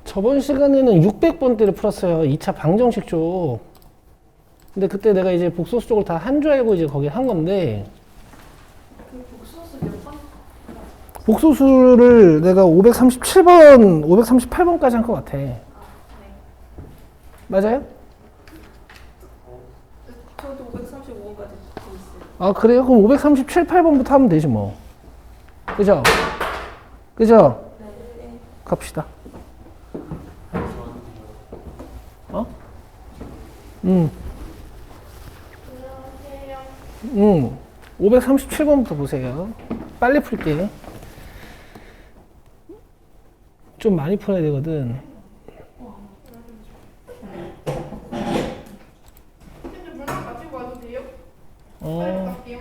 저번 시간에는 600번대를 풀었어요. 2차 방정식 쪽. 근데 그때 내가 이제 복소수 쪽을 다 한 줄 알고 이제 거기 한 건데. 그 복소수 몇 번? 복소수를 내가 537번, 538번까지 한 것 같아. 네. 맞아요? 저도 535번까지 듣고 있어요. 아, 그래요? 그럼 537, 8번부터 하면 되지 뭐. 그죠? 그죠? 네. 갑시다. 어? 안녕하세요. 537번부터 보세요. 빨리 풀게. 좀 많이 풀어야 되거든. 선생님 물건 가지고 와도 돼요? 빨리 어, 갈게요.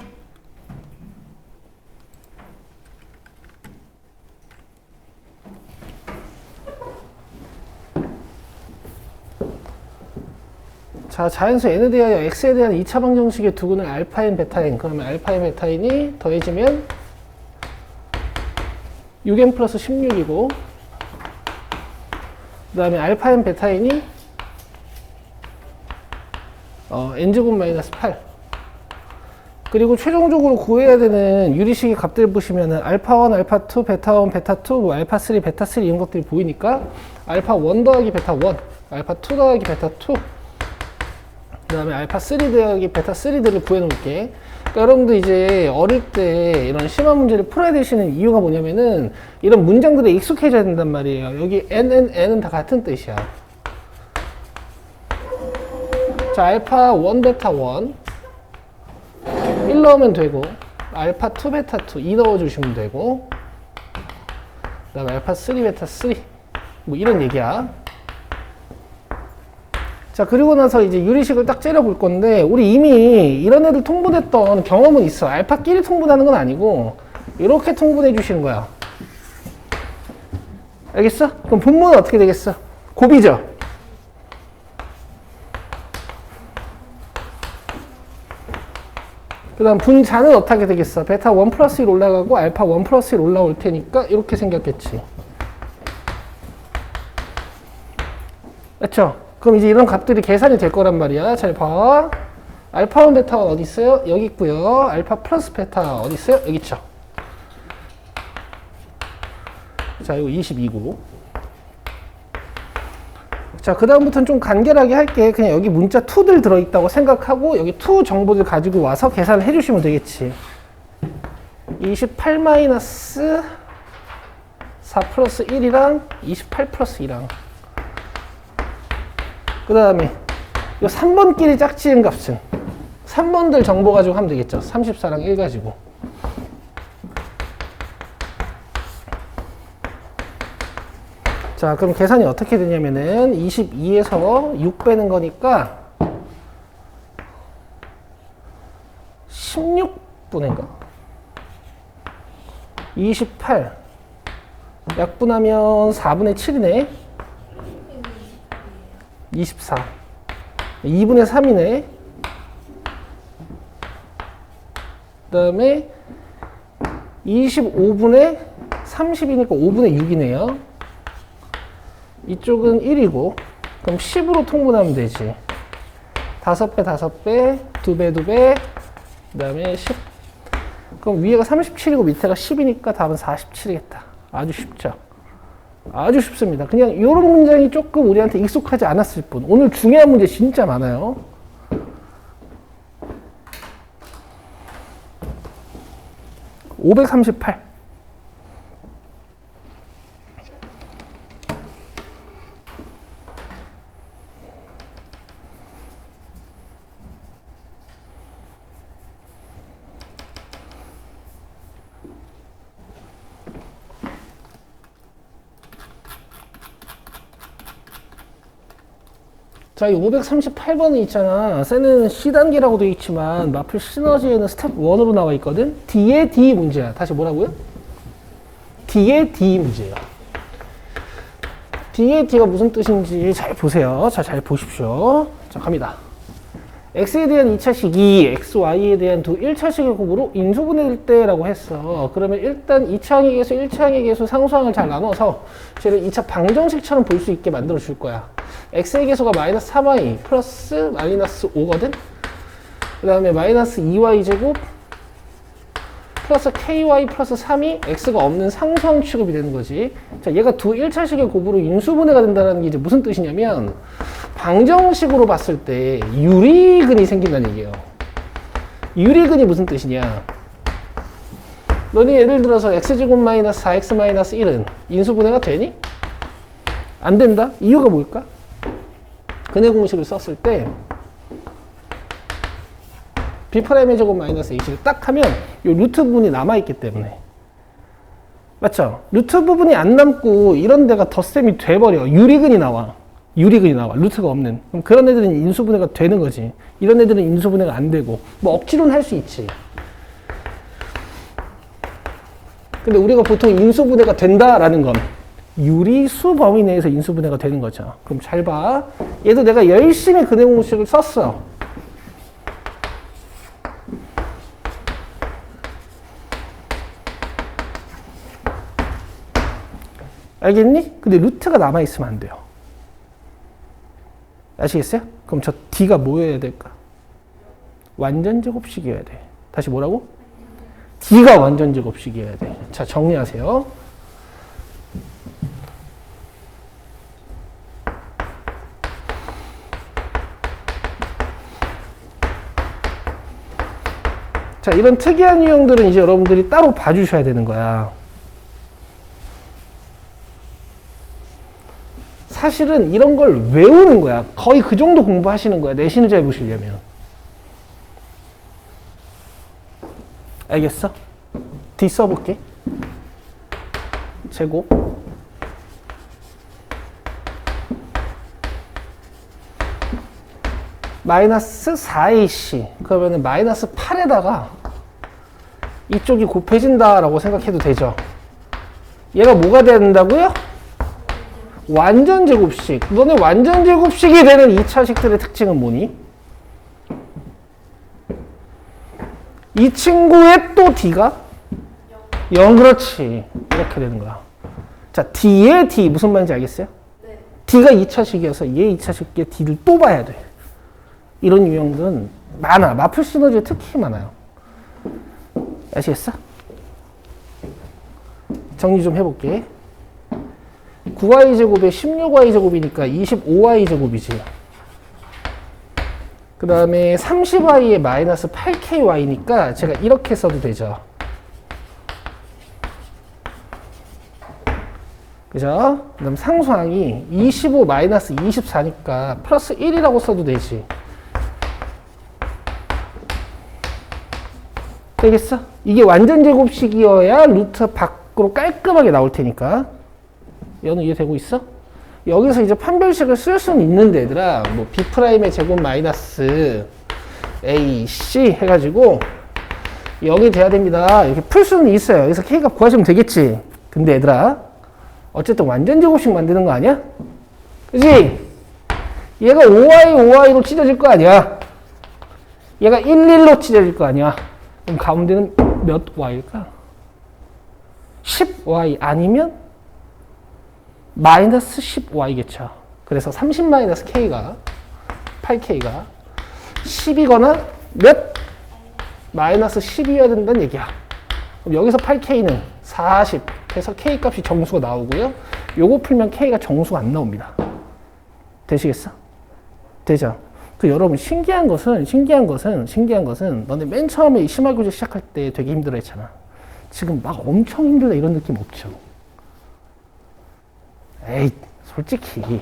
자, 자연수 n에 대하여 x에 대한 2차 방정식의 두근을 알파인, 베타인. 그러면 알파인, 베타인이 더해지면 6n 플러스 16이고, 그 다음에 알파인, 베타인이 n제곱 마이너스 8. 그리고 최종적으로 구해야 되는 유리식의 값들 보시면은 알파1, 알파2, 베타1, 베타2, 뭐 알파3, 베타3 이런 것들이 보이니까 알파1 더하기 베타1, 알파2 더하기 베타2, 그 다음에 알파3 더하기 베타3들을 구해놓을게. 그러니까 여러분들 이제 어릴 때 이런 심화 문제를 풀어야 되시는 이유가 뭐냐면은 이런 문장들에 익숙해져야 된단 말이에요. 여기 n은 다 같은 뜻이야. 자, 알파1, 베타1 1 넣으면 되고, 알파2, 베타2 2 넣어주시면 되고, 그 다음에 알파3, 베타3 뭐 이런 얘기야. 자, 그리고 나서 이제 유리식을 딱 째려볼 건데, 우리 이미 이런 애들 통분했던 경험은 있어. 알파끼리 통분하는 건 아니고 이렇게 통분해 주시는 거야. 알겠어? 그럼 분모는 어떻게 되겠어? 곱이죠? 그 다음 분자는 어떻게 되겠어? 베타 1 플러스 1 올라가고 알파 1 플러스 1 올라올 테니까 이렇게 생겼겠지. 맞죠? 그럼 이제 이런 값들이 계산이 될 거란 말이야. 잘 봐. 알파 1 베타 1 어디 있어요? 여기 있고요. 알파 플러스 베타 어디 있어요? 여기 있죠. 자, 이거 22고. 자, 그 다음부터는 좀 간결하게 할게. 그냥 여기 문자 2들 들어있다고 생각하고 여기 2 정보들 가지고 와서 계산을 해주시면 되겠지. 28 마이너스 4 플러스 1이랑 28 플러스 2랑 그 다음에 이 3번끼리 짝지은 값은 3번들 정보 가지고 하면 되겠죠. 34랑 1 가지고. 자, 그럼 계산이 어떻게 되냐면은 22에서 6 빼는 거니까 16분인가? 28 약분하면 4분의 7이네. 24 2분의 3이네. 그 다음에 25분의 30이니까 5분의 6이네요. 이쪽은 1이고 그럼 10으로 통분하면 되지. 5배 5배 2배 2배 그 다음에 10. 그럼 위에가 37이고 밑에가 10이니까 답은 47이겠다. 아주 쉽죠. 아주 쉽습니다. 그냥 이런 문장이 조금 우리한테 익숙하지 않았을 뿐. 오늘 중요한 문제 진짜 많아요. (538) 자, 이 538번은 있잖아. 쟤는 C단계라고 되어 있지만 마플 시너지에는 스텝 1으로 나와 있거든. D의 D 문제야. 다시 뭐라고요? D의 D 문제야. D의 D가 무슨 뜻인지 잘 보세요. 자, 잘 보십시오. 자, 갑니다. x에 대한 2차식 2, xy에 대한 두 1차식의 곱으로 인수분해될 때라고 했어. 그러면 일단 2차항의 계수, 1차항의 계수 상수항을 잘 나눠서 쟤를 2차 방정식처럼 볼 수 있게 만들어 줄 거야. x의 계수가 마이너스 3y 플러스 마이너스 5거든? 그 다음에 마이너스 2y 제곱 플러스 ky 플러스 3이 x가 없는 상수항 취급이 되는 거지. 자, 얘가 두 1차식의 곱으로 인수분해가 된다는 게 이제 무슨 뜻이냐면 방정식으로 봤을 때 유리근이 생긴다는 얘기예요. 유리근이 무슨 뜻이냐? 너네 예를 들어서 x제곱 마이너스 4x 마이너스 1은 인수분해가 되니? 안 된다? 이유가 뭘까? 근해 공식을 썼을 때 B'의 제곱 마이너스 A식을 딱 하면 이 루트 부분이 남아있기 때문에. 맞죠? 루트 부분이 안 남고 이런 데가 덧셈이 돼버려. 유리근이 나와. 유리근이 나와. 루트가 없는. 그럼 그런 애들은 인수분해가 되는 거지. 이런 애들은 인수분해가 안 되고. 뭐 억지로는 할 수 있지. 근데 우리가 보통 인수분해가 된다라는 건 유리수 범위 내에서 인수분해가 되는 거죠. 그럼 잘 봐. 얘도 내가 열심히 근해 공식을 썼어. 알겠니? 근데 루트가 남아있으면 안 돼요. 아시겠어요? 그럼 저 D가 뭐여야 될까? 완전 제곱식이어야 돼. 다시 뭐라고? D가 완전 제곱식이어야 돼. 자, 정리하세요. 자, 이런 특이한 유형들은 이제 여러분들이 따로 봐주셔야 되는 거야. 사실은 이런 걸 외우는 거야. 거의 그 정도 공부하시는 거야. 내신을 잘 보시려면. 알겠어? D 써볼게. 제곱. 마이너스 4ac. 그러면은 마이너스 8에다가 이쪽이 곱해진다라고 생각해도 되죠. 얘가 뭐가 된다고요? 완전 제곱식. 너네 완전 제곱식이 되는 2차식들의 특징은 뭐니? 이 친구의 또 D가 0. 그렇지. 이렇게 되는 거야. 자, D의 D 무슨 말인지 알겠어요? 네. D가 2차식이어서 얘 2차식의 D를 또 봐야 돼. 이런 유형들은 많아. 마플 시너지에 특히 많아요. 아시겠어? 정리 좀 해볼게. 9y제곱에 16y제곱이니까 25y제곱이지. 그 다음에 30y에 마이너스 8ky니까 제가 이렇게 써도 되죠. 그죠? 그 다음 상수항이 25 마이너스 24니까 플러스 1이라고 써도 되지. 되겠어? 이게 완전 제곱식이어야 루트 밖으로 깔끔하게 나올 테니까. 얘는 이해되고 있어? 여기서 이제 판별식을 쓸 수는 있는데 얘들아 뭐 B'의 제곱 마이너스 AC 해가지고 여기 돼야 됩니다. 이렇게 풀 수는 있어요. 여기서 K값 구하시면 되겠지. 근데 얘들아 어쨌든 완전 제곱식 만드는 거 아니야? 그치? 얘가 5y로 찢어질 거 아니야? 얘가 1로 찢어질 거 아니야? 그럼 가운데는 몇 y일까? 10y 아니면 마이너스 10y겠죠. 그래서 30 마이너스 k가 8k가 10이거나 몇? 마이너스 10이어야 된다는 얘기야. 그럼 여기서 8k는 40 해서 k 값이 정수가 나오고요. 요거 풀면 k가 정수가 안 나옵니다. 되시겠어? 되죠? 그 여러분 신기한 것은 너네 맨 처음에 심화교재 시작할 때 되게 힘들어 했잖아. 지금 막 엄청 힘들다 이런 느낌 없죠? 에이, 솔직히.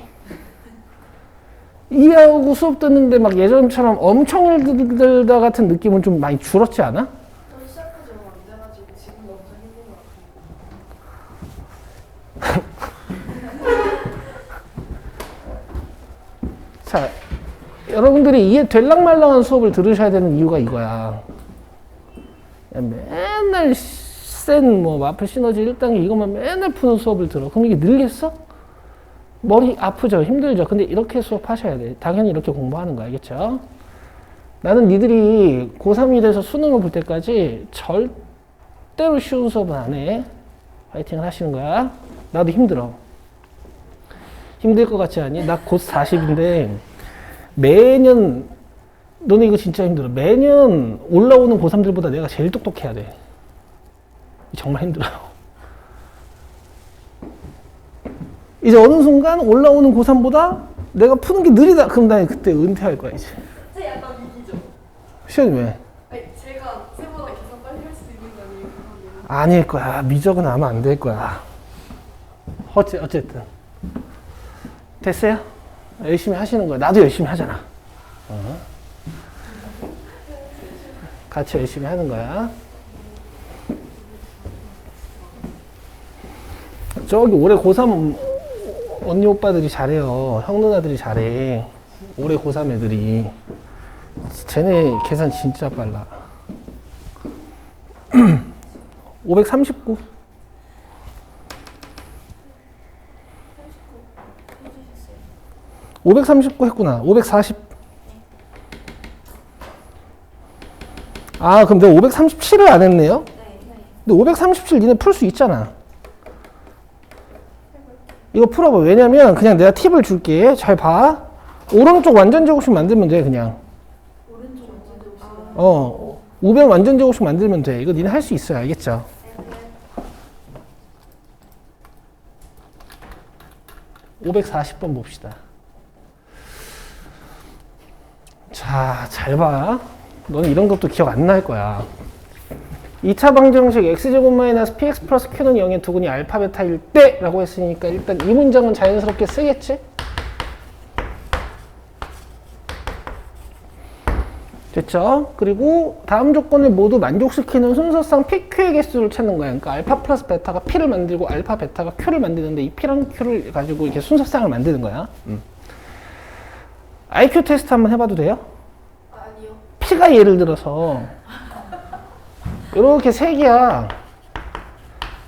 이해하고 수업 듣는데 막 예전처럼 엄청 힘들다 같은 느낌은 좀 많이 줄었지 않아? 저 시작한 지 얼마 안 돼가지고 지금도 엄청 힘든 것 같아요. 자, 여러분들이 이해될랑 말랑한 수업을 들으셔야 되는 이유가 이거야. 맨날 센 뭐 마플 시너지 1단계 이것만 맨날 푸는 수업을 들어. 그럼 이게 늘겠어? 머리 아프죠? 힘들죠? 근데 이렇게 수업하셔야 돼. 당연히 이렇게 공부하는 거 알겠죠? 나는 니들이 고3이 돼서 수능을 볼 때까지 절대로 쉬운 수업은 안 해. 파이팅을 하시는 거야. 나도 힘들어. 힘들 것 같지 않니? 나 곧 40인데 매년 너네 이거 진짜 힘들어. 매년 올라오는 고3들보다 내가 제일 똑똑해야 돼. 정말 힘들어요. 이제 어느 순간 올라오는 고3보다 내가 푸는 게 느리다. 그럼 나 그때 은퇴할 거야 이제. 제 약간 이기죠. 시연이 왜? 아니 제가 쌤보다 계산 빨리 할 수도 있는 거 아니에요? 아닐 거야. 미적은 아마 안 될 거야. 어쨌든 됐어요? 열심히 하시는 거야. 나도 열심히 하잖아. 같이 열심히 하는 거야. 저기 올해 고3 언니 오빠들이 잘해요. 형 누나들이 잘해. 올해 고3 애들이. 쟤네 계산 진짜 빨라. 539. 539 했구나. 540. 아, 그럼 내가 537을 안 했네요? 근데 537 니네 풀 수 있잖아. 이거 풀어봐. 왜냐면 그냥 내가 팁을 줄게. 잘 봐. 오른쪽 완전 제곱식 만들면 돼, 그냥. 오른쪽 완전 제곱식. 우변 완전 제곱식 만들면 돼. 이거 니네 할 수 있어요. 알겠죠? 네. 540번 봅시다. 자, 잘 봐. 너는 이런 것도 기억 안 날 거야. 2차 방정식 x제곱 마이너스 px 플러스 q는 0의 두근이 알파 베타일 때 라고 했으니까 일단 이 문장은 자연스럽게 쓰겠지? 됐죠? 그리고 다음 조건을 모두 만족시키는 순서상 PQ의 개수를 찾는 거야. 그러니까 알파 플러스 베타가 P를 만들고 알파 베타가 Q를 만드는데 이 P랑 Q를 가지고 이렇게 순서상을 만드는 거야. IQ 테스트 한번 해봐도 돼요? 아니요. P가 예를 들어서 이렇게 3개야.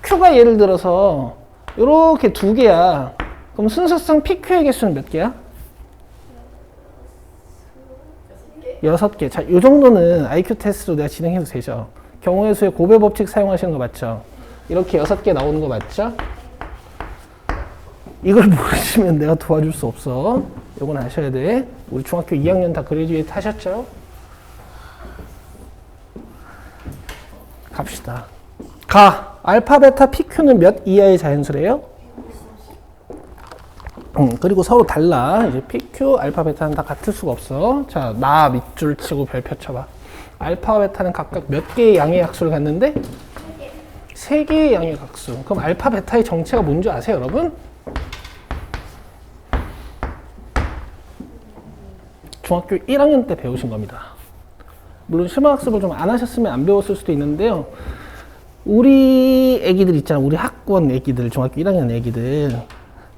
Q가 예를 들어서 이렇게 2개야. 그럼 순서상 PQ의 개수는 몇 개야? 6개. 자, 이 정도는 IQ 테스트로 내가 진행해도 되죠. 경우의 수의 고배 법칙 사용하시는 거 맞죠? 이렇게 6개 나오는 거 맞죠? 이걸 모르시면 내가 도와줄 수 없어. 이건 아셔야 돼. 우리 중학교 2학년 다 그레듀에이트 하셨죠? 갑시다. 알파, 베타, PQ는 몇 이하의 자연수래요? 그리고 서로 달라. 이제 PQ, 알파, 베타는 다 같을 수가 없어. 자, 나 밑줄 치고 별표 쳐봐. 알파와 베타는 각각 몇 개의 양의 약수를 갖는데? 3개의 양의 각수. 그럼 알파, 베타의 정체가 뭔지 아세요, 여러분? 중학교 1학년 때 배우신 겁니다. 물론 심화학습을 좀 안 하셨으면 안 배웠을 수도 있는데요. 우리 애기들 있잖아. 우리 학원 애기들, 중학교 1학년 애기들.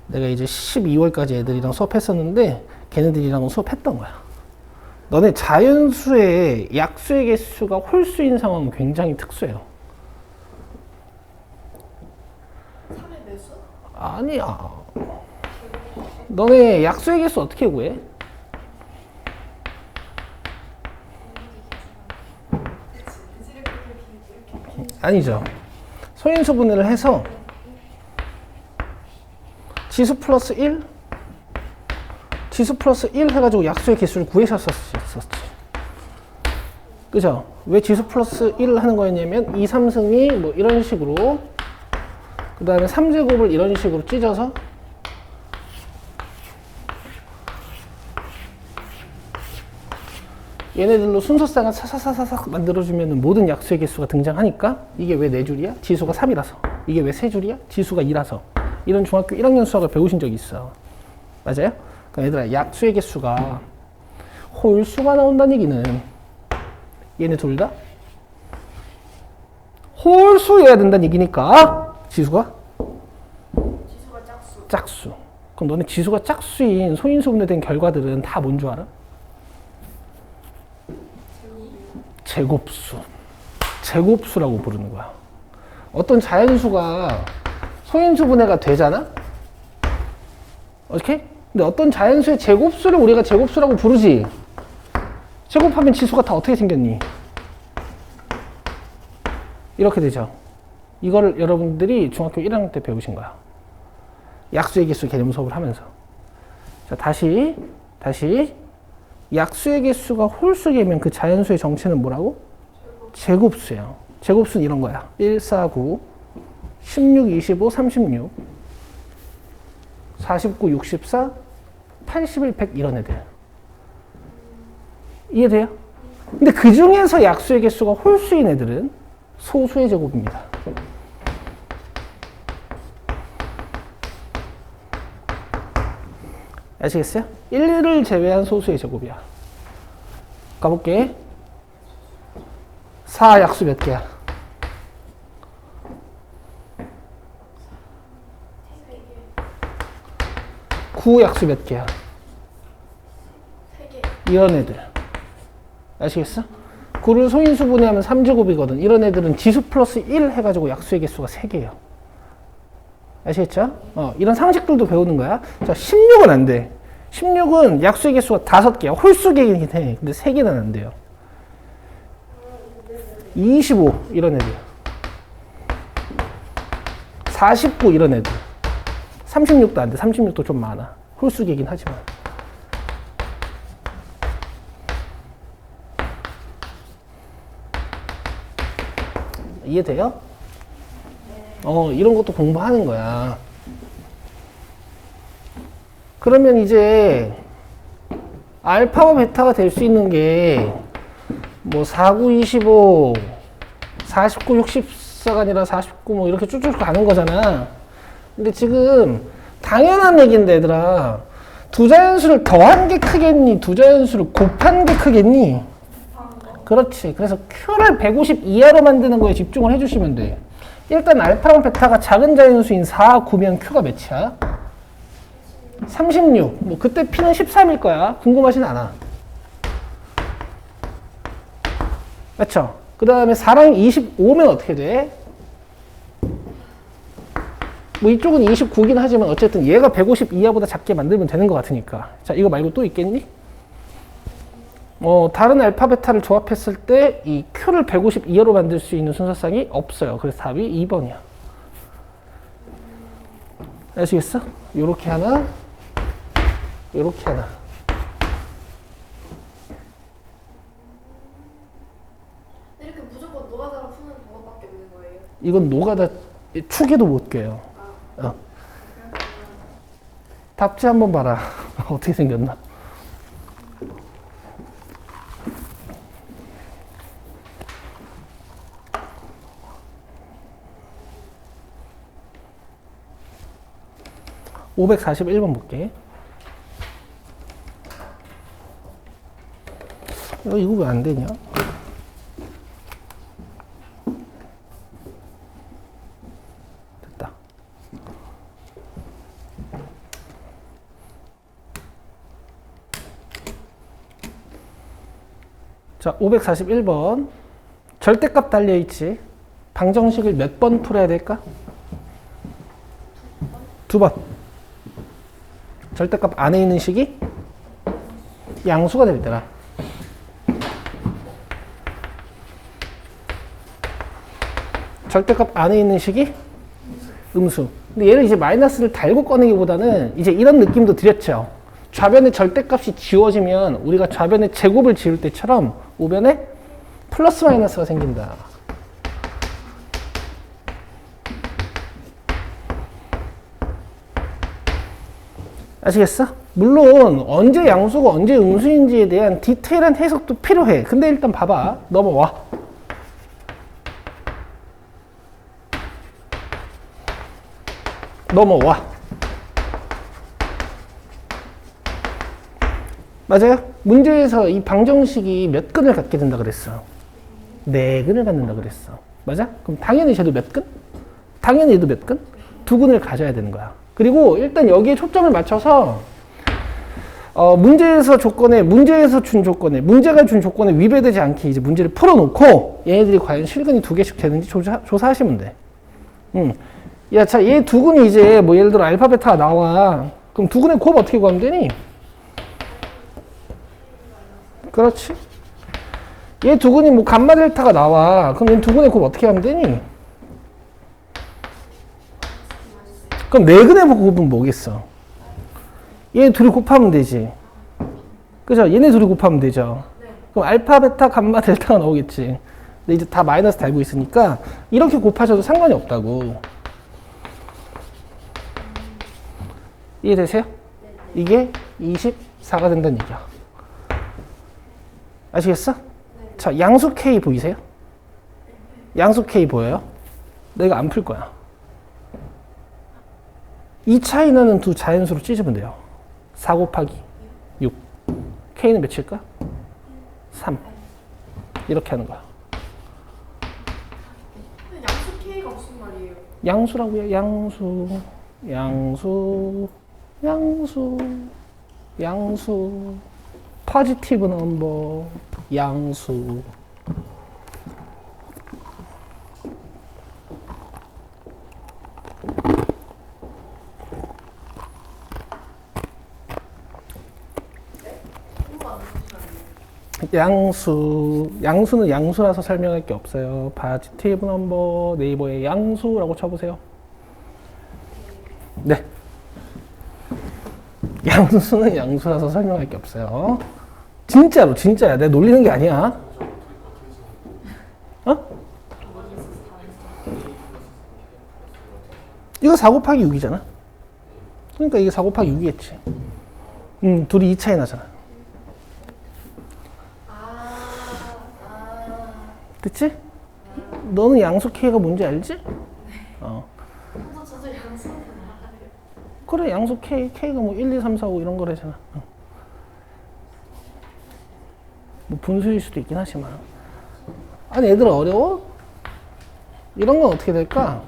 내가 이제 12월까지 애들이랑 수업했었는데 걔네들이랑 수업했던 거야. 너네 자연수의 약수의 개수가 홀수인 상황은 굉장히 특수해요. 3의 매수? 아니야. 너네 약수의 개수 어떻게 구해? 아니죠. 소인수 분해를 해서 지수 플러스 1 해가지고 약수의 개수를 구하셨었지. 그죠? 왜 지수 플러스 1을 하는 거였냐면 2, 3승이 뭐 이런 식으로, 그 다음에 3제곱을 이런 식으로 찢어서 얘네들로 순서상을 사사사사삭 만들어주면 모든 약수의 개수가 등장하니까 이게 왜 4줄이야? 지수가 3이라서. 이게 왜 3줄이야? 지수가 2라서. 이런 중학교 1학년 수학을 배우신 적이 있어. 맞아요? 그러니까 얘들아, 약수의 개수가 홀수가 나온다는 얘기는 얘네 둘 다 홀수여야 된다는 얘기니까 지수가 짝수. 그럼 너네 지수가 짝수인 소인수 분해된 결과들은 다 뭔 줄 알아? 제곱수. 제곱수라고 부르는 거야. 어떤 자연수가 소인수 분해가 되잖아? 오케이? 근데 어떤 자연수의 제곱수를 우리가 제곱수라고 부르지? 제곱하면 지수가 다 어떻게 생겼니? 이렇게 되죠. 이거를 여러분들이 중학교 1학년 때 배우신 거야. 약수의 개수 개념 수업을 하면서. 자, 다시. 약수의 개수가 홀수 개면 그 자연수의 정체는 뭐라고? 제곱수예요. 제곱수는 이런 거야. 1, 4, 9, 16, 25, 36, 49, 64, 81, 100 이런 애들. 이해돼요? 근데 그 중에서 약수의 개수가 홀수인 애들은 소수의 제곱입니다. 아시겠어요? 1을 제외한 소수의 제곱이야. 가볼게. 4 약수 몇 개야? 9 약수 몇 개야? 3개. 이런 애들. 아시겠어? 9를 소인수분해하면 3제곱이거든. 이런 애들은 지수 플러스 1 해가지고 약수의 개수가 3개예요. 아시겠죠? 이런 상식들도 배우는 거야. 자, 16은 안 돼. 16은 약수의 개수가 5개야. 홀수 개이긴 해. 근데 3개는 안 돼요. 25 이런 애들. 49 이런 애들. 36도 안 돼. 36도 좀 많아. 홀수 개이긴 하지만. 이해돼요? 이런 것도 공부하는 거야. 그러면 이제 알파와 베타가 될 수 있는 게 뭐 49, 25, 49, 64가 아니라 49 뭐 이렇게 쭉쭉 가는 거잖아. 근데 지금 당연한 얘기인데 얘들아, 두 자연수를 더한 게 크겠니? 두 자연수를 곱한 게 크겠니? 그렇지. 그래서 Q를 150 이하로 만드는 거에 집중을 해주시면 돼. 일단 알파랑 베타가 작은 자연수인 4, 9면 Q가 몇이야? 36. 뭐 그때 P는 13일 거야. 궁금하진 않아. 맞죠? 그 다음에 4랑 25면 어떻게 돼? 뭐 이쪽은 29긴 하지만 어쨌든 얘가 150 이하보다 작게 만들면 되는 것 같으니까. 자, 이거 말고 또 있겠니? 다른 알파, 베타를 조합했을 때 이 Q를 150 이하로 만들 수 있는 순서상이 없어요. 그래서 답이 2번이야. 아시겠어? 요렇게 하나, 요렇게 하나. 이렇게 무조건 노가다로 푸는 방법밖에 없는 거예요? 이건 노가다 축에도 못 껴요. 답지 한번 봐라. 어떻게 생겼나? (541번) 볼게. 이거 왜 안 되냐? 됐다. 자, 541번. 절대값 달려있지. 방정식을 몇 번 풀어야 될까? 2번. 절대값 안에 있는 식이 양수가 될 때라. 절대값 안에 있는 식이 음수. 근데 얘를 이제 마이너스를 달고 꺼내기보다는 이제 이런 느낌도 드렸죠. 좌변의 절대값이 지워지면 우리가 좌변의 제곱을 지울 때처럼 우변에 플러스 마이너스가 생긴다. 아시겠어? 물론 언제 양수고 언제 음수인지에 대한 디테일한 해석도 필요해. 근데 일단 봐봐. 넘어와. 넘어와. 맞아요? 문제에서 이 방정식이 몇 근을 갖게 된다 그랬어? 4근을 갖는다 그랬어. 맞아? 그럼 당연히 쟤도 몇 근? 당연히 얘도 몇 근? 2근을 가져야 되는 거야. 그리고 일단 여기에 초점을 맞춰서 문제에서 준 조건에, 문제가 준 조건에 위배되지 않게 이제 문제를 풀어놓고 얘네들이 과연 실근이 2개씩 되는지 조사하시면 돼. 야, 자, 얘 2근이 이제 뭐 예를 들어 알파, 베타가 나와. 그럼 2근의 곱 어떻게 구하면 되니? 그렇지. 얘 두근이 뭐 감마 델타가 나와. 그럼 얘 두근의 곱 어떻게 하면 되니? 그럼 네근의 곱은 뭐겠어? 얘 둘이 곱하면 되지. 그죠? 얘네 둘이 곱하면 되죠. 그럼 알파, 베타, 감마, 델타가 나오겠지. 근데 이제 다 마이너스 달고 있으니까 이렇게 곱하셔도 상관이 없다고. 이해되세요? 이게 24가 된다는 얘기야. 아시겠어? 자, 양수 K 보이세요? 양수 K 보여요? 내가 안 풀 거야. 이 차이 나는 두 자연수로 찢으면 돼요. 4 곱하기 6. K는 몇일까? 3. 이렇게 하는 거야. 양수 K가 무슨 말이에요? 양수라고요. 양수. 양수. 양수. 양수. 포지티브 넘버. 양수. 양수는 양수라서 설명할 게 없어요. 포지티브 넘버 네이버에 양수라고 쳐보세요. 네. 양수는 양수라서 설명할 게 없어요. 진짜로, 진짜야. 내가 놀리는 게 아니야. 어? 이거 4 곱하기 6이잖아. 그러니까 이게 4 곱하기 6이겠지. 둘이 2 차이 나잖아. 됐지? 너는 양수 K가 뭔지 알지? 저도 양수 그래, 양수 K가 뭐 1, 2, 3, 4, 5 이런 거래잖아. 뭐 분수일 수도 있긴 하지만. 아니, 얘들아, 어려워? 이런 건 어떻게 될까?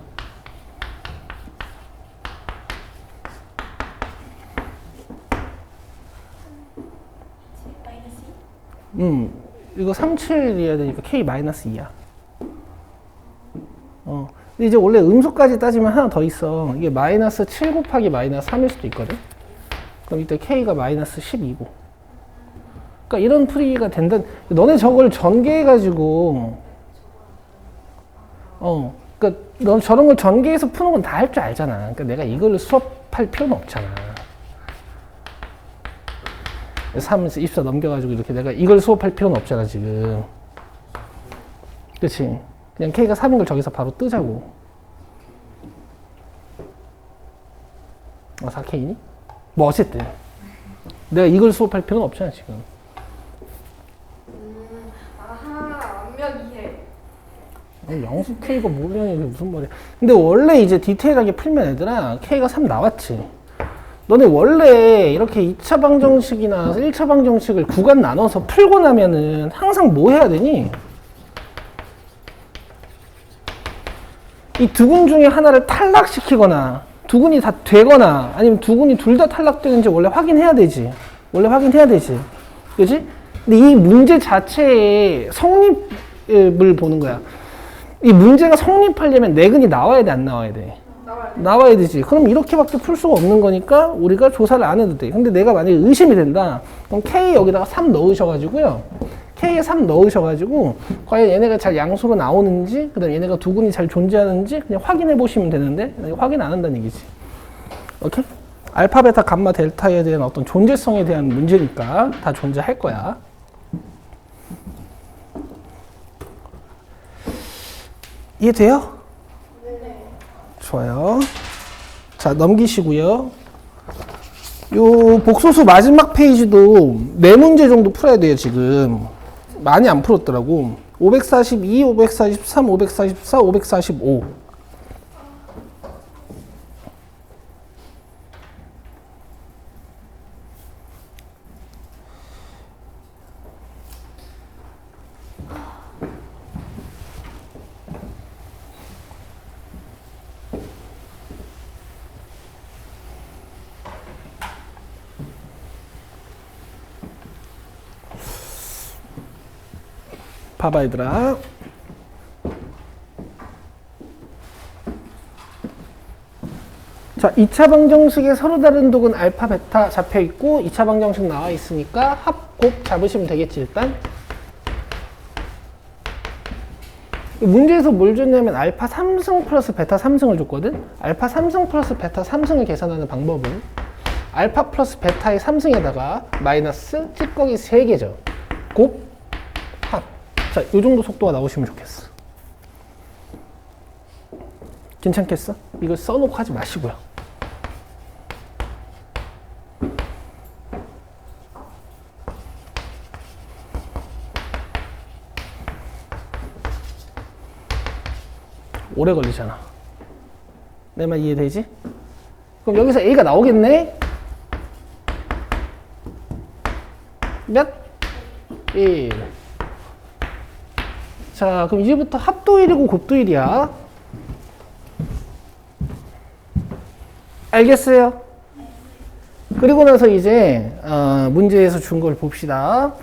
이거 37이어야 되니까 K-2야. 근데 이제 원래 음수까지 따지면 하나 더 있어. 이게 마이너스 7 곱하기 마이너스 3일 수도 있거든. 그럼 이때 K가 마이너스 12고. 그러니까 이런 풀이가 된다. 너네 저걸 전개해가지고, 그러니까 너 저런 걸 전개해서 푸는 건 다 할 줄 알잖아. 그러니까 내가 이걸 수업할 필요는 없잖아. 3에서 24 넘겨가지고 이렇게 내가 이걸 수업할 필요는 없잖아, 지금. 그치? 그냥 K가 3인 걸 저기서 바로 뜨자고. 4K니? 뭐, 어쨌든. 내가 이걸 수업할 필요는 없잖아, 지금. 아하, 완벽 이해. 양수 K가 뭐냐, 이게 무슨 말이야. 근데 원래 이제 디테일하게 풀면 얘들아, K가 3 나왔지. 너네 원래 이렇게 2차 방정식이나 1차 방정식을 구간 나눠서 풀고 나면은 항상 뭐 해야 되니? 이 두근 중에 하나를 탈락시키거나 두근이 다 되거나 아니면 두근이 둘 다 탈락되는지 원래 확인해야 되지. 원래 확인해야 되지. 그지? 근데 이 문제 자체의 성립을 보는 거야. 이 문제가 성립하려면 내근이 나와야 돼, 안 나와야 돼? 나와야 되지. 그럼 이렇게밖에 풀 수가 없는 거니까 우리가 조사를 안 해도 돼. 근데 내가 만약에 의심이 된다. 그럼 K 여기다가 3 넣으셔가지고요. K에 3 넣으셔가지고 과연 얘네가 잘 양수로 나오는지, 그 다음에 얘네가 두근이 잘 존재하는지 그냥 확인해 보시면 되는데 확인 안 한다는 얘기지. 오케이? 알파, 베타, 감마, 델타에 대한 어떤 존재성에 대한 문제니까 다 존재할 거야. 이해돼요? 네. 좋아요. 자, 넘기시고요. 요 복소수 마지막 페이지도 4문제 정도 풀어야 돼요, 지금. 많이 안 풀었더라고. 542, 543, 544, 545. 봐봐, 얘들아. 자, 2차 방정식에 서로 다른 독은 알파, 베타 잡혀 있고 2차 방정식 나와 있으니까 합, 곱 잡으시면 되겠지, 일단. 문제에서 뭘 줬냐면 알파 3승 플러스 베타 3승을 줬거든. 알파 3승 플러스 베타 3승을 계산하는 방법은 알파 플러스 베타의 3승에다가 마이너스 찌꺼기 3개죠. 곱 합. 자, 요 정도 속도가 나오시면 좋겠어. 괜찮겠어? 이거 써놓고 하지 마시고요. 오래 걸리잖아. 내 말 이해되지? 그럼 여기서 A가 나오겠네? 몇? 1. 자, 그럼 이제부터 합도 1이고 곱도 1이야. 알겠어요? 그리고 나서 이제 문제에서 준 걸 봅시다.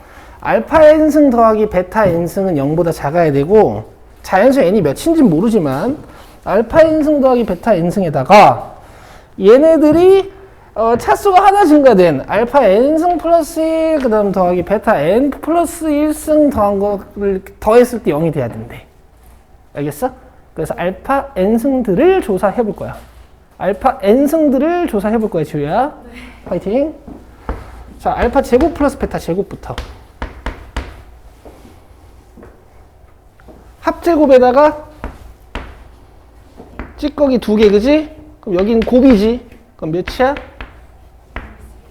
알파 n승 더하기 베타 n승은 0보다 작아야 되고 자연수 n이 몇인지는 모르지만 알파 n승 더하기 베타 n승에다가 얘네들이 차수가 하나 증가된 알파 n승 플러스 1 그 다음 더하기 베타 n 플러스 1승 더한 거를 더했을 때 0이 돼야 된대. 알겠어? 그래서 알파 n승들을 조사해 볼 거야. 알파 n승들을 조사해 볼 거야, 지우야. 네. 파이팅. 자, 알파 제곱 플러스 베타 제곱부터. 합제곱에다가 찌꺼기 2개, 그지? 그럼 여기는 곱이지. 그럼 몇이야?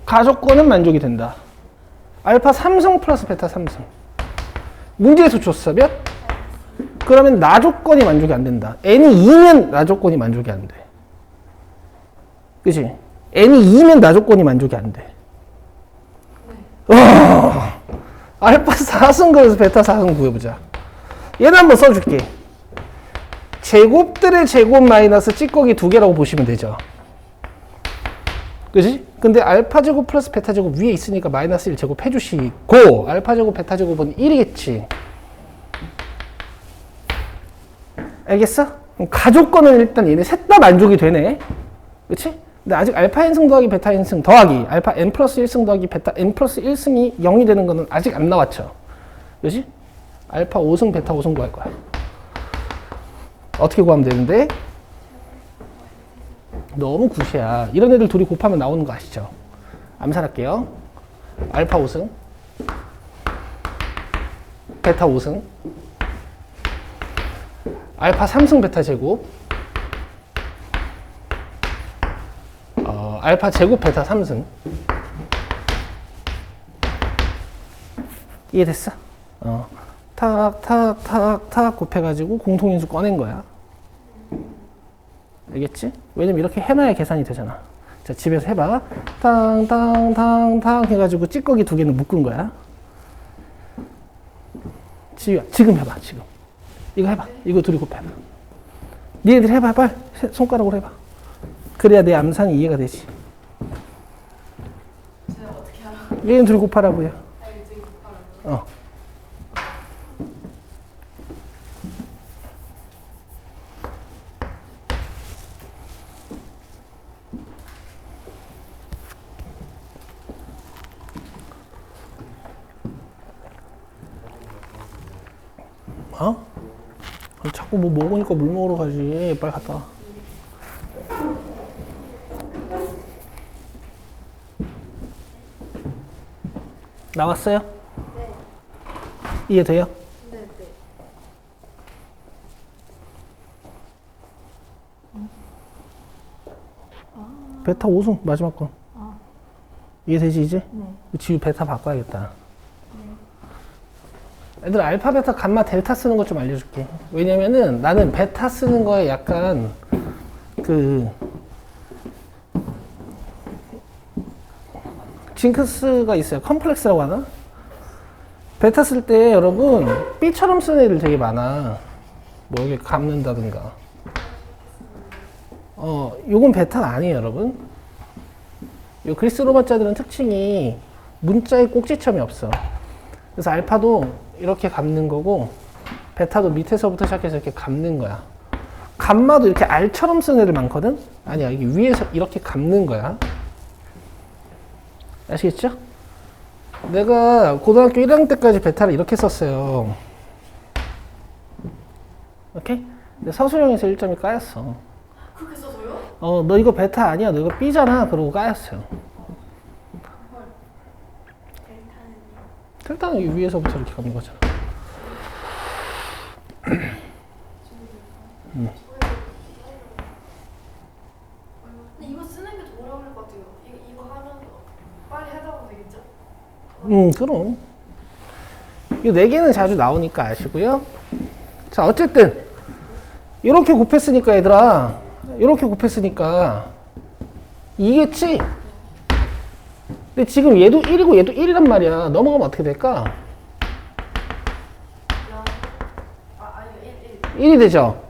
가조건은 만족이 된다. 알파 3승 플러스 베타 3승. 문제에서 줬어, 몇? 그러면 나조건이 만족이 안 된다. n이 2면 나조건이 만족이 안 돼. 그치? n이 2면 나조건이 만족이 안 돼. 알파 4승 그래서 베타 4승 구해보자. 얘는 한번 써줄게. 제곱들의 제곱 마이너스 찌꺼기 2개라고 보시면 되죠. 그치? 근데 알파 제곱 플러스 베타 제곱 위에 있으니까 마이너스 1 제곱 해주시고 알파 제곱 베타 제곱은 1이겠지. 알겠어? 그럼 가조건은 일단 얘네 셋 다 만족이 되네. 그치? 근데 아직 알파 n승 더하기 베타 n승 더하기 알파 n 플러스 1승 더하기 베타 n 플러스 1승이 0이 되는 거는 아직 안 나왔죠. 그치? 알파 5승 베타 5승 구할 거야. 어떻게 구하면 되는데? 너무 굿이야. 이런 애들 둘이 곱하면 나오는 거 아시죠? 암산할게요. 알파 5승 베타 5승 알파 3승 베타 제곱 알파 제곱 베타 3승. 이해됐어? 탁 곱해가지고 공통인수 꺼낸 거야. 알겠지? 왜냐면 이렇게 해놔야 계산이 되잖아. 자, 집에서 해봐. 탕 해가지고 찌꺼기 2개는 묶은 거야. 지우야, 지금 해봐, 지금. 이거 해봐. 이거 둘이 곱해봐. 니네들 해봐, 빨리. 손가락으로 해봐. 그래야 내 암산이 이해가 되지. 제가 어떻게 하라고? 얘는 둘이 곱하라고요. 알지? 곱하라고. 자꾸 뭐 먹으니까 물 먹으러 가지. 빨리 갔다 와. 나왔어요? 네. 이해돼요? 네, 네. 베타 5승 마지막 건. 이해되지 이제? 네. 지우 베타 바꿔야겠다. 애들 알파, 베타, 감마, 델타 쓰는 것 좀 알려줄게. 왜냐면은 나는 베타 쓰는 거에 약간 징크스가 있어요. 컴플렉스라고 하나? 베타 쓸 때 여러분 B처럼 쓰는 애들 되게 많아. 뭐 여기 감는다든가. 요건 베타가 아니에요, 여러분. 요 그리스 로마자들은 특징이 문자에 꼭지점이 없어. 그래서 알파도 이렇게 감는 거고 베타도 밑에서부터 시작해서 이렇게 감는 거야. 감마도 이렇게 알처럼 쓰는 애들 많거든? 아니야, 이게 위에서 이렇게 감는 거야. 아시겠죠? 내가 고등학교 1학년 때까지 베타를 이렇게 썼어요. 오케이? 근데 서술형에서 1점이 까였어. 그렇게 써서요? 너 이거 베타 아니야. 너 이거 B잖아. 그러고 까였어요. 헐. 델타는요? 델타는 위에서부터 이렇게 가는 거잖아. 근데 이거 쓰는 게 더 오래 걸릴 것 같아요. 이거 하면 빨리 하다 보면 되겠죠? 그럼. 이 4개는 자주 나오니까 아시고요. 자, 어쨌든 이렇게 곱했으니까 얘들아, 이렇게 곱했으니까 이겠지? 근데 지금 얘도 1이고 얘도 1이란 말이야. 넘어가면 어떻게 될까? 아니 1. 1이 되죠?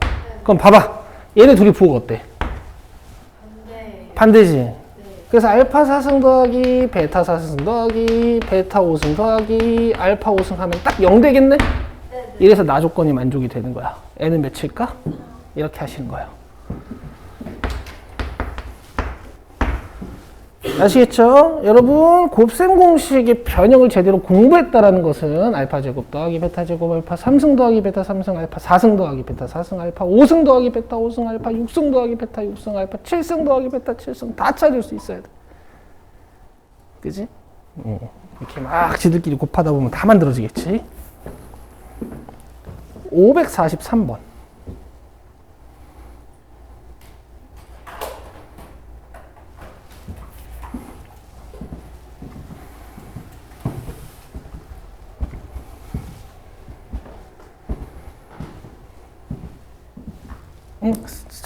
그럼 봐봐. 얘네 둘이 부호가 어때? 반대. 반대지? 네. 그래서 알파 4승 더하기 베타 4승 더하기 베타 5승 더하기 알파 5승 하면 딱 0 되겠네? 네. 이래서 나 조건이 만족이 되는 거야. n은 몇일까? 이렇게 하시는 거예요. 아시겠죠? 여러분, 곱셈 공식의 변형을 제대로 공부했다라는 것은 알파 제곱 더하기 베타 제곱 알파 3승 더하기 베타 3승 알파 4승 더하기 베타 4승 알파 5승 더하기 베타 5승 알파 6승 더하기 베타 6승 알파 7승 더하기 베타 7승 다 찾을 수 있어야 돼. 그지? 이렇게 막 지들끼리 곱하다 보면 다 만들어지겠지? 543번.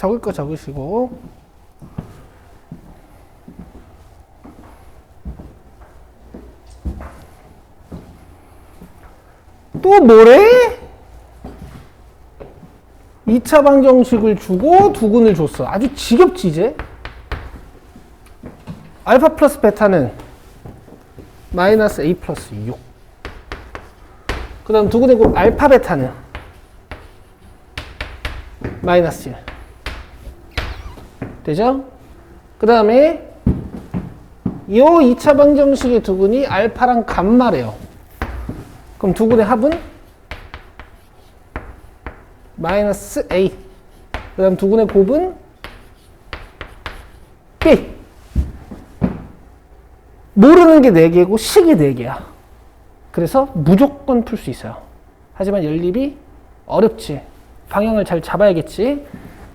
적을 거 적으시고. 또 뭐래? 2차 방정식을 주고 두근을 줬어. 아주 지겹지 이제? 알파 플러스 베타는 마이너스 A 플러스 6. 그 다음 두근의 곱 알파 베타는 마이너스 1. 되죠? 그 다음에 이 2차 방정식의 두근이 알파랑 감마래요. 그럼 두근의 합은 마이너스 A. 그 다음 두근의 곱은 B. 모르는 게 4개고 식이 4개야. 그래서 무조건 풀 수 있어요. 하지만 연립이 어렵지. 방향을 잘 잡아야겠지.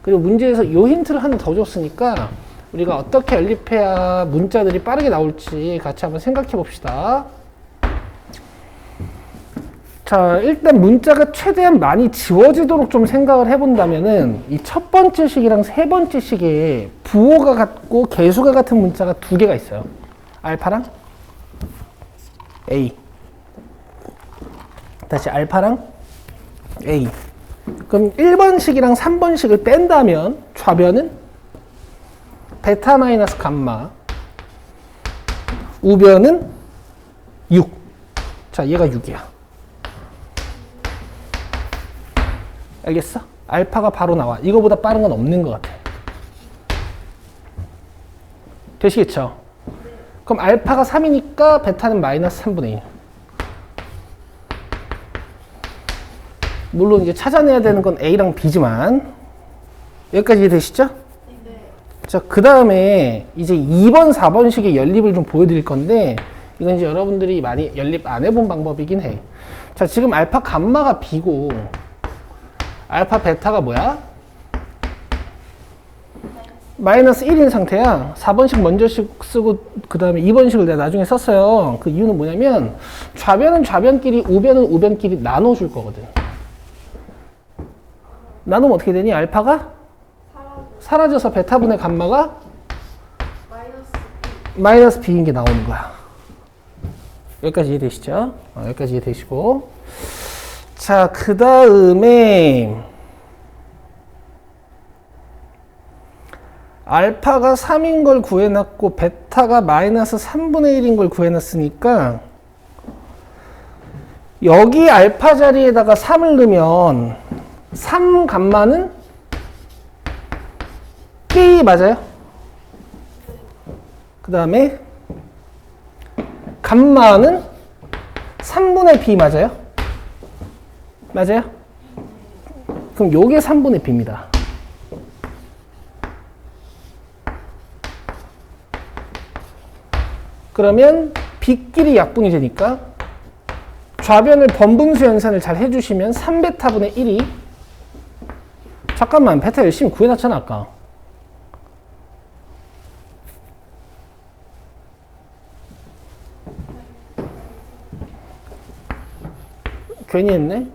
그리고 문제에서 이 힌트를 하나 더 줬으니까 우리가 어떻게 연립해야 문자들이 빠르게 나올지 같이 한번 생각해 봅시다. 자, 일단 문자가 최대한 많이 지워지도록 좀 생각을 해본다면은 이 첫 번째 식이랑 세 번째 식에 부호가 같고 개수가 같은 문자가 2개가 있어요. 알파랑 A. 다시 알파랑 A. 그럼 1번식이랑 3번식을 뺀다면 좌변은 베타 마이너스 감마, 우변은 6. 자, 얘가 6이야. 알겠어? 알파가 바로 나와. 이거보다 빠른 건 없는 것 같아. 되시겠죠? 그럼 알파가 3이니까 베타는 마이너스 3분의 1. 물론 이제 찾아내야 되는 건 A랑 B지만 여기까지 이해되시죠? 네. 자, 그 다음에 이제 2번, 4번식의 연립을 좀 보여드릴 건데 이건 이제 여러분들이 많이 연립 안 해본 방법이긴 해. 자, 지금 알파 감마가 B고 알파 베타가 뭐야? 마이너스 1인 상태야. 4번식 먼저 쓰고 그 다음에 2번식을 내가 나중에 썼어요. 그 이유는 뭐냐면 좌변은 좌변끼리 우변은 우변끼리 나눠줄 거거든. 나누면 어떻게 되니? 알파가 사라져서 베타분의 감마가 마이너스 B인 게 나오는 거야. 여기까지 이해되시죠? 여기까지 이해되시고. 자, 그 다음에 알파가 3인 걸 구해놨고 베타가 마이너스 3분의 1인 걸 구해놨으니까 여기 알파 자리에다가 3을 넣으면 3 감마는 B 맞아요? 그 다음에 감마는 3분의 B 맞아요? 맞아요? 그럼 요게 3분의 b입니다. 그러면 b끼리 약분이 되니까 좌변을 번분수 연산을 잘 해주시면 3베타분의 1이 잠깐만 베타 열심히 구해놨잖아 아까. 괜히 했네.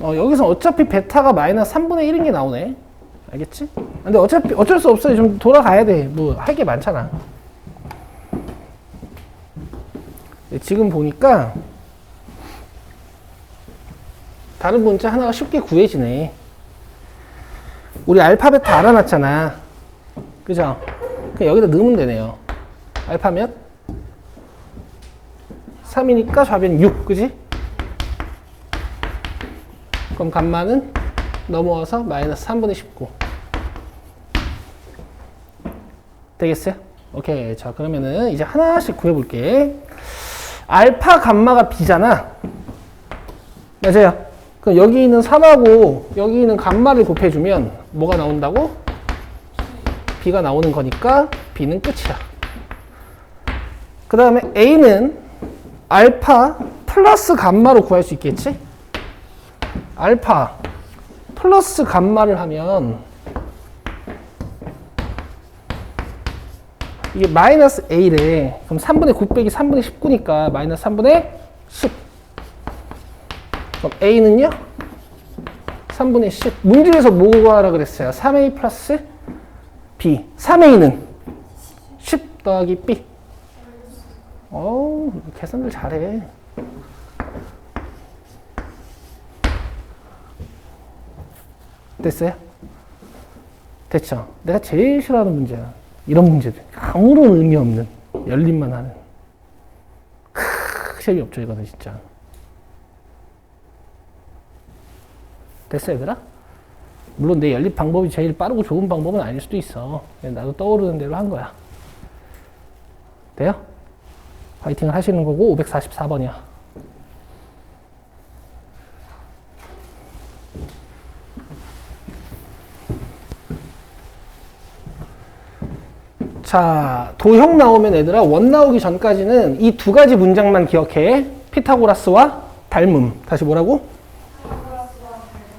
여기서 어차피 베타가 마이너스 3분의 1인 게 나오네. 알겠지? 근데 어차피 어쩔 수 없어. 좀 돌아가야 돼. 뭐 할 게 많잖아. 지금 보니까 다른 문자 하나가 쉽게 구해지네. 우리 알파 베타 알아놨잖아. 그죠? 그냥 여기다 넣으면 되네요. 알파 몇? 3이니까 좌변 6, 그지? 그럼 감마는 넘어와서 마이너스 3분의 19. 되겠어요? 오케이. 자, 그러면은 이제 하나씩 구해볼게. 알파 감마가 b잖아. 맞아요. 그럼 여기 있는 3하고 여기 있는 감마를 곱해주면 뭐가 나온다고? b가 나오는 거니까 b는 끝이야. 그 다음에 a는 알파 플러스 감마로 구할 수 있겠지? 알파 플러스 감마를 하면 이게 마이너스 a래. 그럼 3분의 9 빼기 3분의 19니까 마이너스 3분의 10. 그럼 a는요? 3분의 10. 문제에서 뭐 구하라 그랬어요? 3a 플러스 b. 3a는 10 더하기 b. 계산들 잘해. 됐어요? 됐죠? 내가 제일 싫어하는 문제야. 이런 문제들. 아무런 의미 없는, 열림만 하는. 재미없죠, 이거는 진짜. 됐어, 얘들아? 물론 내 연립 방법이 제일 빠르고 좋은 방법은 아닐 수도 있어. 나도 떠오르는 대로 한 거야. 돼요? 파이팅을 하시는 거고, 544번이야. 자, 도형 나오면 얘들아, 원 나오기 전까지는 이 두 가지 문장만 기억해. 피타고라스와 닮음. 다시 뭐라고?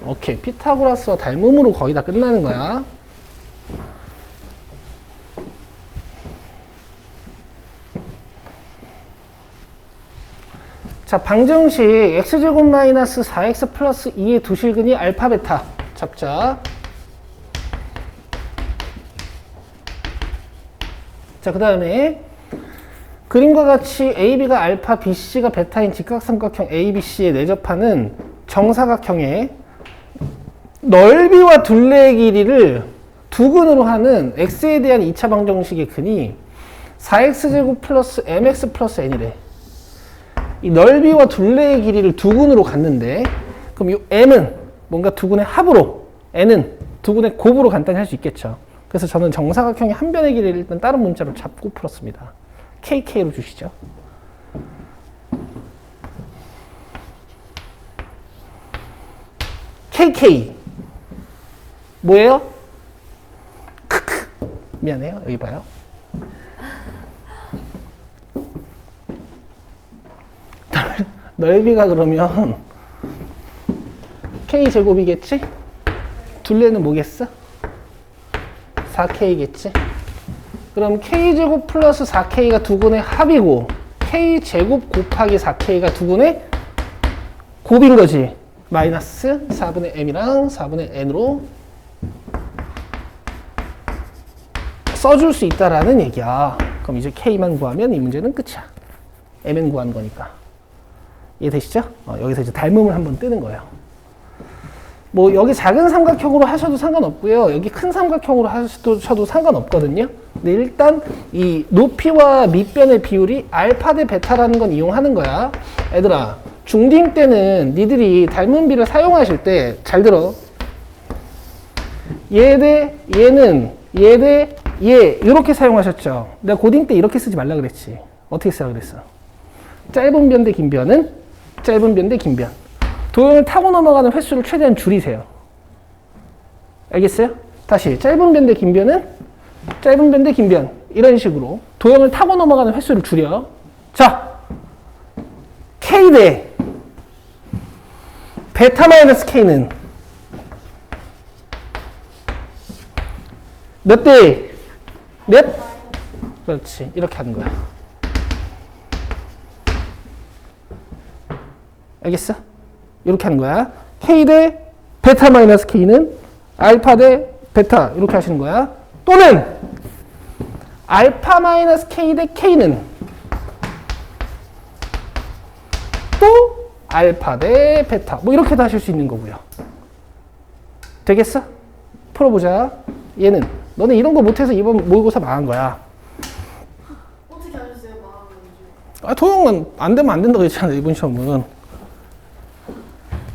오케이. 피타고라스와 닮음으로 거의 다 끝나는 거야. 자, 방정식 x제곱 마이너스 4x 플러스 2의 두 실근이 알파 베타 잡자. 자, 그 다음에 그림과 같이 AB가 알파, BC가 베타인 직각삼각형 ABC에 내접하는 정사각형의 넓이와 둘레의 길이를 두근으로 하는 x에 대한 2차 방정식의 근이 4x제곱 플러스 mx 플러스 n이래. 이 넓이와 둘레의 길이를 두근으로 갔는데, 그럼 이 m은 뭔가 두근의 합으로, n은 두근의 곱으로 간단히 할 수 있겠죠. 그래서 저는 정사각형의 한 변의 길이를 일단 다른 문자로 잡고 풀었습니다. KK로 주시죠. KK 뭐예요? 크크. 미안해요. 여기 봐요. 넓이가 그러면 K제곱이겠지? 둘레는 뭐겠어? 4K겠지? 그럼 K제곱 플러스 4K가 두근의 합이고 K제곱 곱하기 4K가 두근의 곱인 거지. 마이너스 4분의 m이랑 4분의 n으로 써줄 수 있다라는 얘기야. 그럼 이제 K만 구하면 이 문제는 끝이야. mn 구한 거니까. 이해되시죠? 여기서 이제 닮음을 한번 뜨는 거예요. 뭐 여기 작은 삼각형으로 하셔도 상관없고요. 여기 큰 삼각형으로 하셔도 상관없거든요. 근데 일단 이 높이와 밑변의 비율이 알파 대 베타라는 건 이용하는 거야. 얘들아, 중딩 때는 니들이 닮음비를 사용하실 때 잘 들어. 얘 대 얘는 얘 대 얘 이렇게 사용하셨죠. 내가 고딩 때 이렇게 쓰지 말라 그랬지. 어떻게 쓰라 그랬어? 짧은 변 대 긴 변은 짧은 변 대 긴 변. 도형을 타고 넘어가는 횟수를 최대한 줄이세요. 알겠어요? 다시 짧은 변 대 긴 변은 짧은 변 대 긴 변 이런 식으로 도형을 타고 넘어가는 횟수를 줄여. 자, K 대 베타 마이너스 K는 몇 대 몇? 그렇지. 이렇게 하는 거야. 알겠어? 이렇게 하는 거야. K 대 베타 마이너스 K는 알파 대 베타 이렇게 하시는 거야. 또는 알파 마이너스 K 대 K는 또 알파 대 베타 뭐 이렇게도 하실 수 있는 거고요. 되겠어? 풀어보자. 얘는 너네 이런 거 못해서 이번 모의고사 망한 거야. 어떻게 아셨어요? 마음을 좀. 아, 도형은 안 되면 안 된다 그랬잖아. 이번 시험은.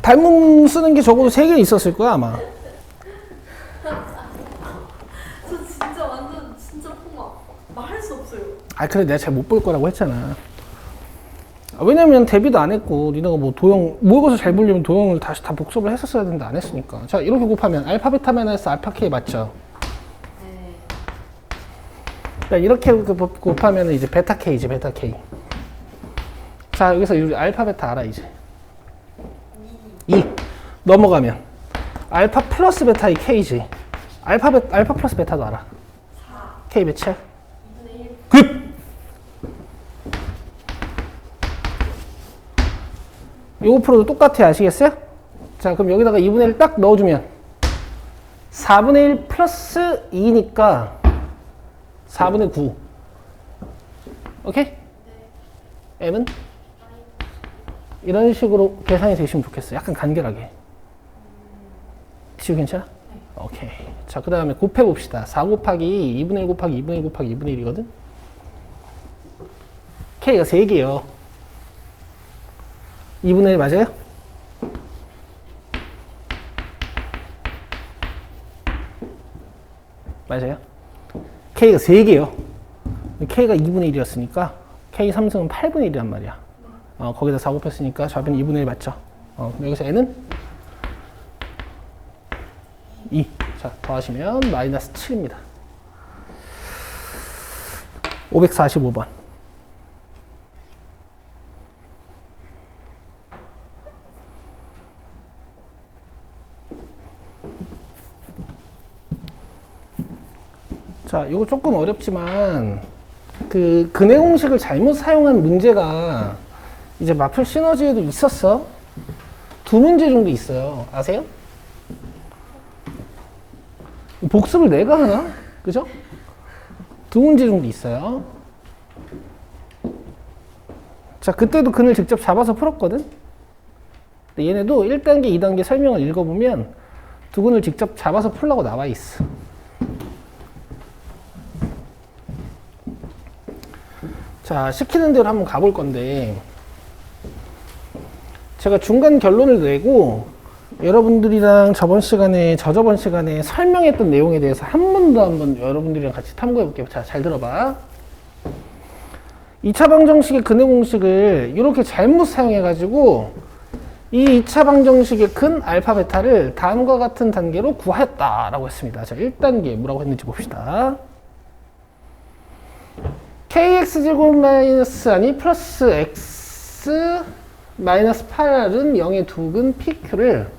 닮음 쓰는 게 적어도 3개 있었을 거야 아마. 저 진짜 완전 진짜 폭막 말할 수 없어요. 아, 그래 내가 잘 못 볼 거라고 했잖아. 아, 왜냐면 대비도 안 했고 니네가 뭐 도형 모의고사 잘 보려면 도형을 다시 다 복습을 했었어야 되는데 안 했으니까. 자, 이렇게 곱하면 알파 베타 마이너스 알파 K 맞죠? 네. 자, 이렇게 곱하면 이제 베타 K지, 베타 K. 자, 여기서 우리 알파 베타 알아 이제. 2 넘어가면 알파 플러스 베타의 K지. 알파 플러스 베타도 알아. 4. K 몇이야? 2분의 1. 굿! 요거 풀어도 똑같아요. 아시겠어요? 자, 그럼 여기다가 2분의 1 딱 넣어주면 4분의 1 플러스 2니까 4분의 9. 오케이? M은? 이런 식으로 계산이 되시면 좋겠어요. 약간 간결하게. 지우 괜찮아? 오케이. 자, 그 다음에 곱해봅시다. 4 곱하기 2분의 1 곱하기 2분의 1 곱하기 2분의 1이거든? K가 3개요. 2분의 1 맞아요? 맞아요? K가 3개요. K가 2분의 1이었으니까 K 3승은 8분의 1이란 말이야. 거기다 4 곱했으니까 좌변 2분의 1 맞죠? 그럼 여기서 N은 2. 자, 더하시면 마이너스 7입니다. 545번. 자, 이거 조금 어렵지만 그 근해 공식을 잘못 사용한 문제가 이제 마플 시너지에도 있었어. 2문제 정도 있어요. 아세요? 복습을 내가 하나? 그죠? 2문제 정도 있어요. 자, 그때도 근을 직접 잡아서 풀었거든? 근데 얘네도 1단계, 2단계 설명을 읽어보면 두 근을 직접 잡아서 풀라고 나와 있어. 자, 시키는 대로 한번 가볼 건데 제가 중간 결론을 내고 여러분들이랑 저저번 시간에 설명했던 내용에 대해서 한 번 더 한번 여러분들이랑 같이 탐구해 볼게요. 자, 잘 들어봐. 2차 방정식의 근해 공식을 이렇게 잘못 사용해 가지고 이 2차 방정식의 근 알파 베타를 다음과 같은 단계로 구하였다라고 했습니다. 자, 1단계 뭐라고 했는지 봅시다. kx제곱 마이너스 플러스 x 마이너스 8은 0의 두근 pq를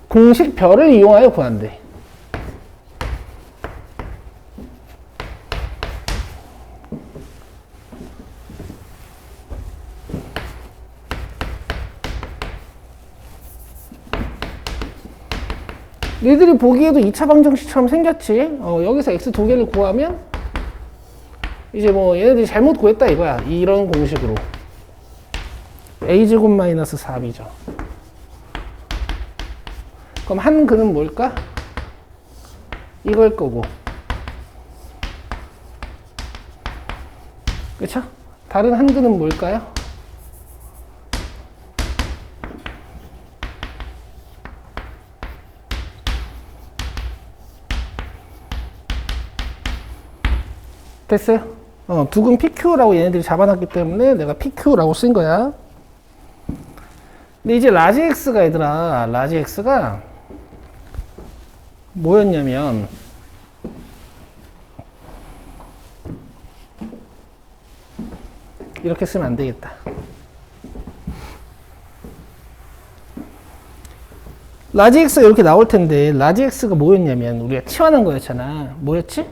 공식 별을 이용하여 구한대. 니들이 보기에도 2차 방정식처럼 생겼지. 여기서 x 두 개를 구하면 이제 뭐 얘네들이 잘못 구했다 이거야. 이런 공식으로 a제곱 마이너스 4b죠. 그럼 한 근은 뭘까? 이걸 거고, 그쵸? 다른 한 근은 뭘까요? 됐어요? 두근 PQ라고 얘네들이 잡아놨기 때문에 내가 PQ라고 쓴 거야. 근데 이제 라지 X가 얘들아, 라지 X가 뭐였냐면 이렇게 쓰면 안 되겠다. 라지 X가 이렇게 나올 텐데 라지 X가 뭐였냐면 우리가 치환한 거였잖아. 뭐였지?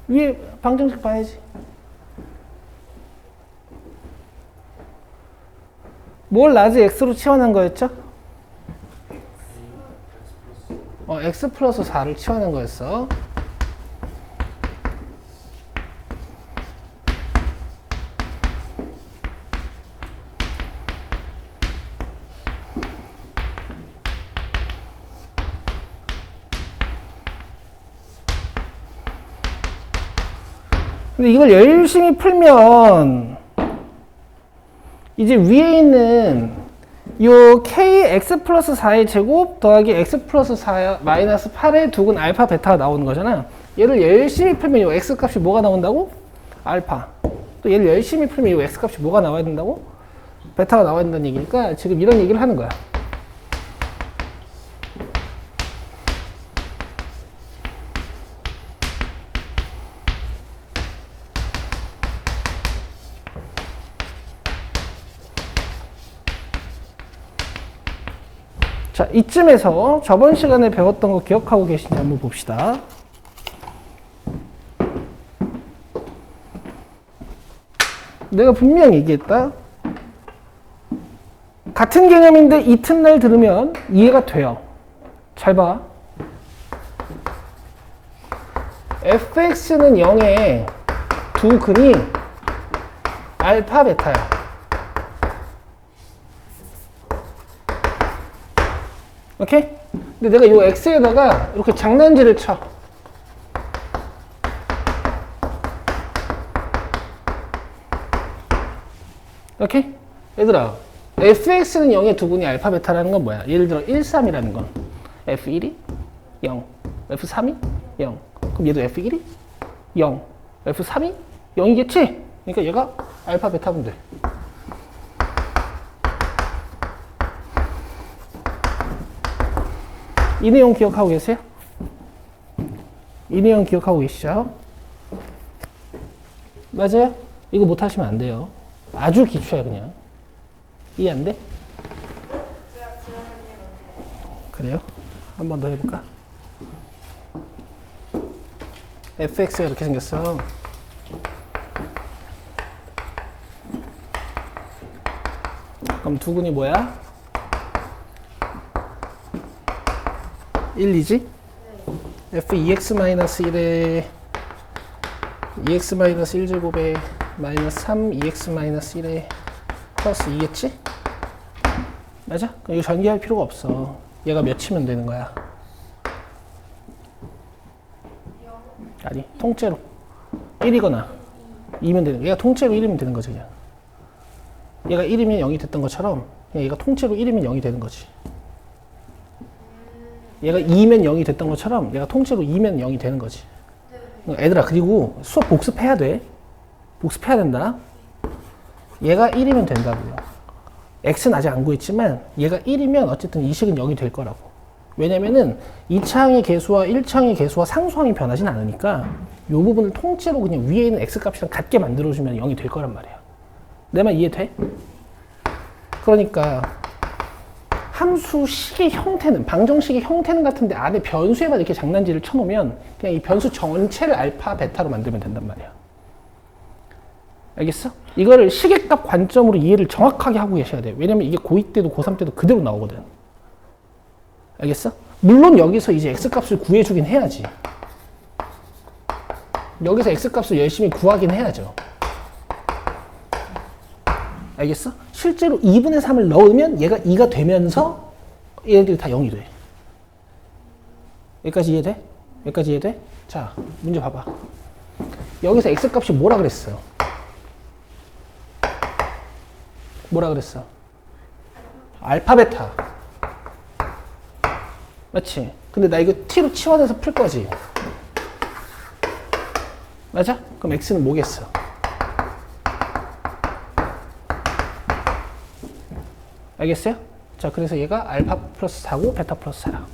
위에 방정식 봐야지. 뭘 라지 X로 치환한 거였죠? X 플러스 4를 치환한 거였어. 근데 이걸 열심히 풀면 이제 위에 있는 요 kx 플러스 4의 제곱 더하기 x 플러스 4 마이너스 8의 두근 알파 베타가 나오는 거잖아. 얘를 열심히 풀면 요 x 값이 뭐가 나온다고? 알파. 또 얘를 열심히 풀면 요 x 값이 뭐가 나와야 된다고? 베타가 나와야 된다는 얘기니까 지금 이런 얘기를 하는 거야. 자, 이쯤에서 저번 시간에 배웠던 거 기억하고 계신지 한번 봅시다. 내가 분명히 얘기했다. 같은 개념인데 이튿날 들으면 이해가 돼요. 잘 봐. fx는 0에 두 근이 알파 베타야. 오케이? 근데 내가 이 x에다가 이렇게 장난질을 쳐. 오케이? 얘들아, fx는 0의 두근이 알파 베타라는 건 뭐야? 예를 들어 1, 3이라는 건 f1이 0, f3이 0. 그럼 얘도 f1이 0, f3이 0이겠지? 그러니까 얘가 알파 베타면 돼. 이 내용 기억하고 계세요? 이 내용 기억하고 계시죠? 맞아요? 이거 못하시면 안 돼요. 아주 기초야 그냥. 이해 안 돼? 그래요? 한 번 더 해볼까? fx가 이렇게 생겼어. 그럼 두근이 뭐야? 1, 2지? f 2x-1에 2x-1제곱에 마이너스 3, 2x-1에 플러스 2겠지? 맞아? 그럼 이거 전개할 필요가 없어. 얘가 몇이면 되는 거야? 아니, 통째로 1이거나 2면 되는 거야. 얘가 통째로 1이면 되는 거지 그냥. 얘가 1이면 0이 됐던 것처럼 그냥 얘가 통째로 1이면 0이 되는 거지. 얘가 2면 0이 됐던 것처럼 얘가 통째로 2면 0이 되는 거지. 애들아, 그리고 수업 복습해야 돼. 복습해야 된다. 얘가 1이면 된다고요. x는 아직 안 구했지만 얘가 1이면 어쨌든 이 식은 0이 될 거라고. 왜냐면은 2차항의 개수와 1차항의 개수와 상수항이 변하진 않으니까 이 부분을 통째로 그냥 위에 있는 x 값이랑 같게 만들어주면 0이 될 거란 말이야. 내 말 이해돼? 그러니까 함수식의 형태는, 방정식의 형태는 같은데 안에 변수에만 이렇게 장난질을 쳐놓으면 그냥 이 변수 전체를 알파, 베타로 만들면 된단 말이야. 알겠어? 이거를 시계값 관점으로 이해를 정확하게 하고 계셔야 돼요. 왜냐면 이게 고2 때도 고3 때도 그대로 나오거든. 알겠어? 물론 여기서 이제 x값을 구해주긴 해야지. 여기서 x값을 열심히 구하긴 해야죠. 알겠어? 실제로 2분의 3을 넣으면 얘가 2가 되면서 얘네들이 다 0이 돼. 여기까지 이해돼? 여기까지 이해돼? 자, 문제 봐봐. 여기서 x값이 뭐라 그랬어? 뭐라 그랬어? 알파, 베타. 맞지? 근데 나 이거 t로 치환해서 풀 거지. 맞아? 그럼 x는 뭐겠어? 알겠어요? 자, 그래서 얘가 알파 플러스 4고 베타 플러스 4야.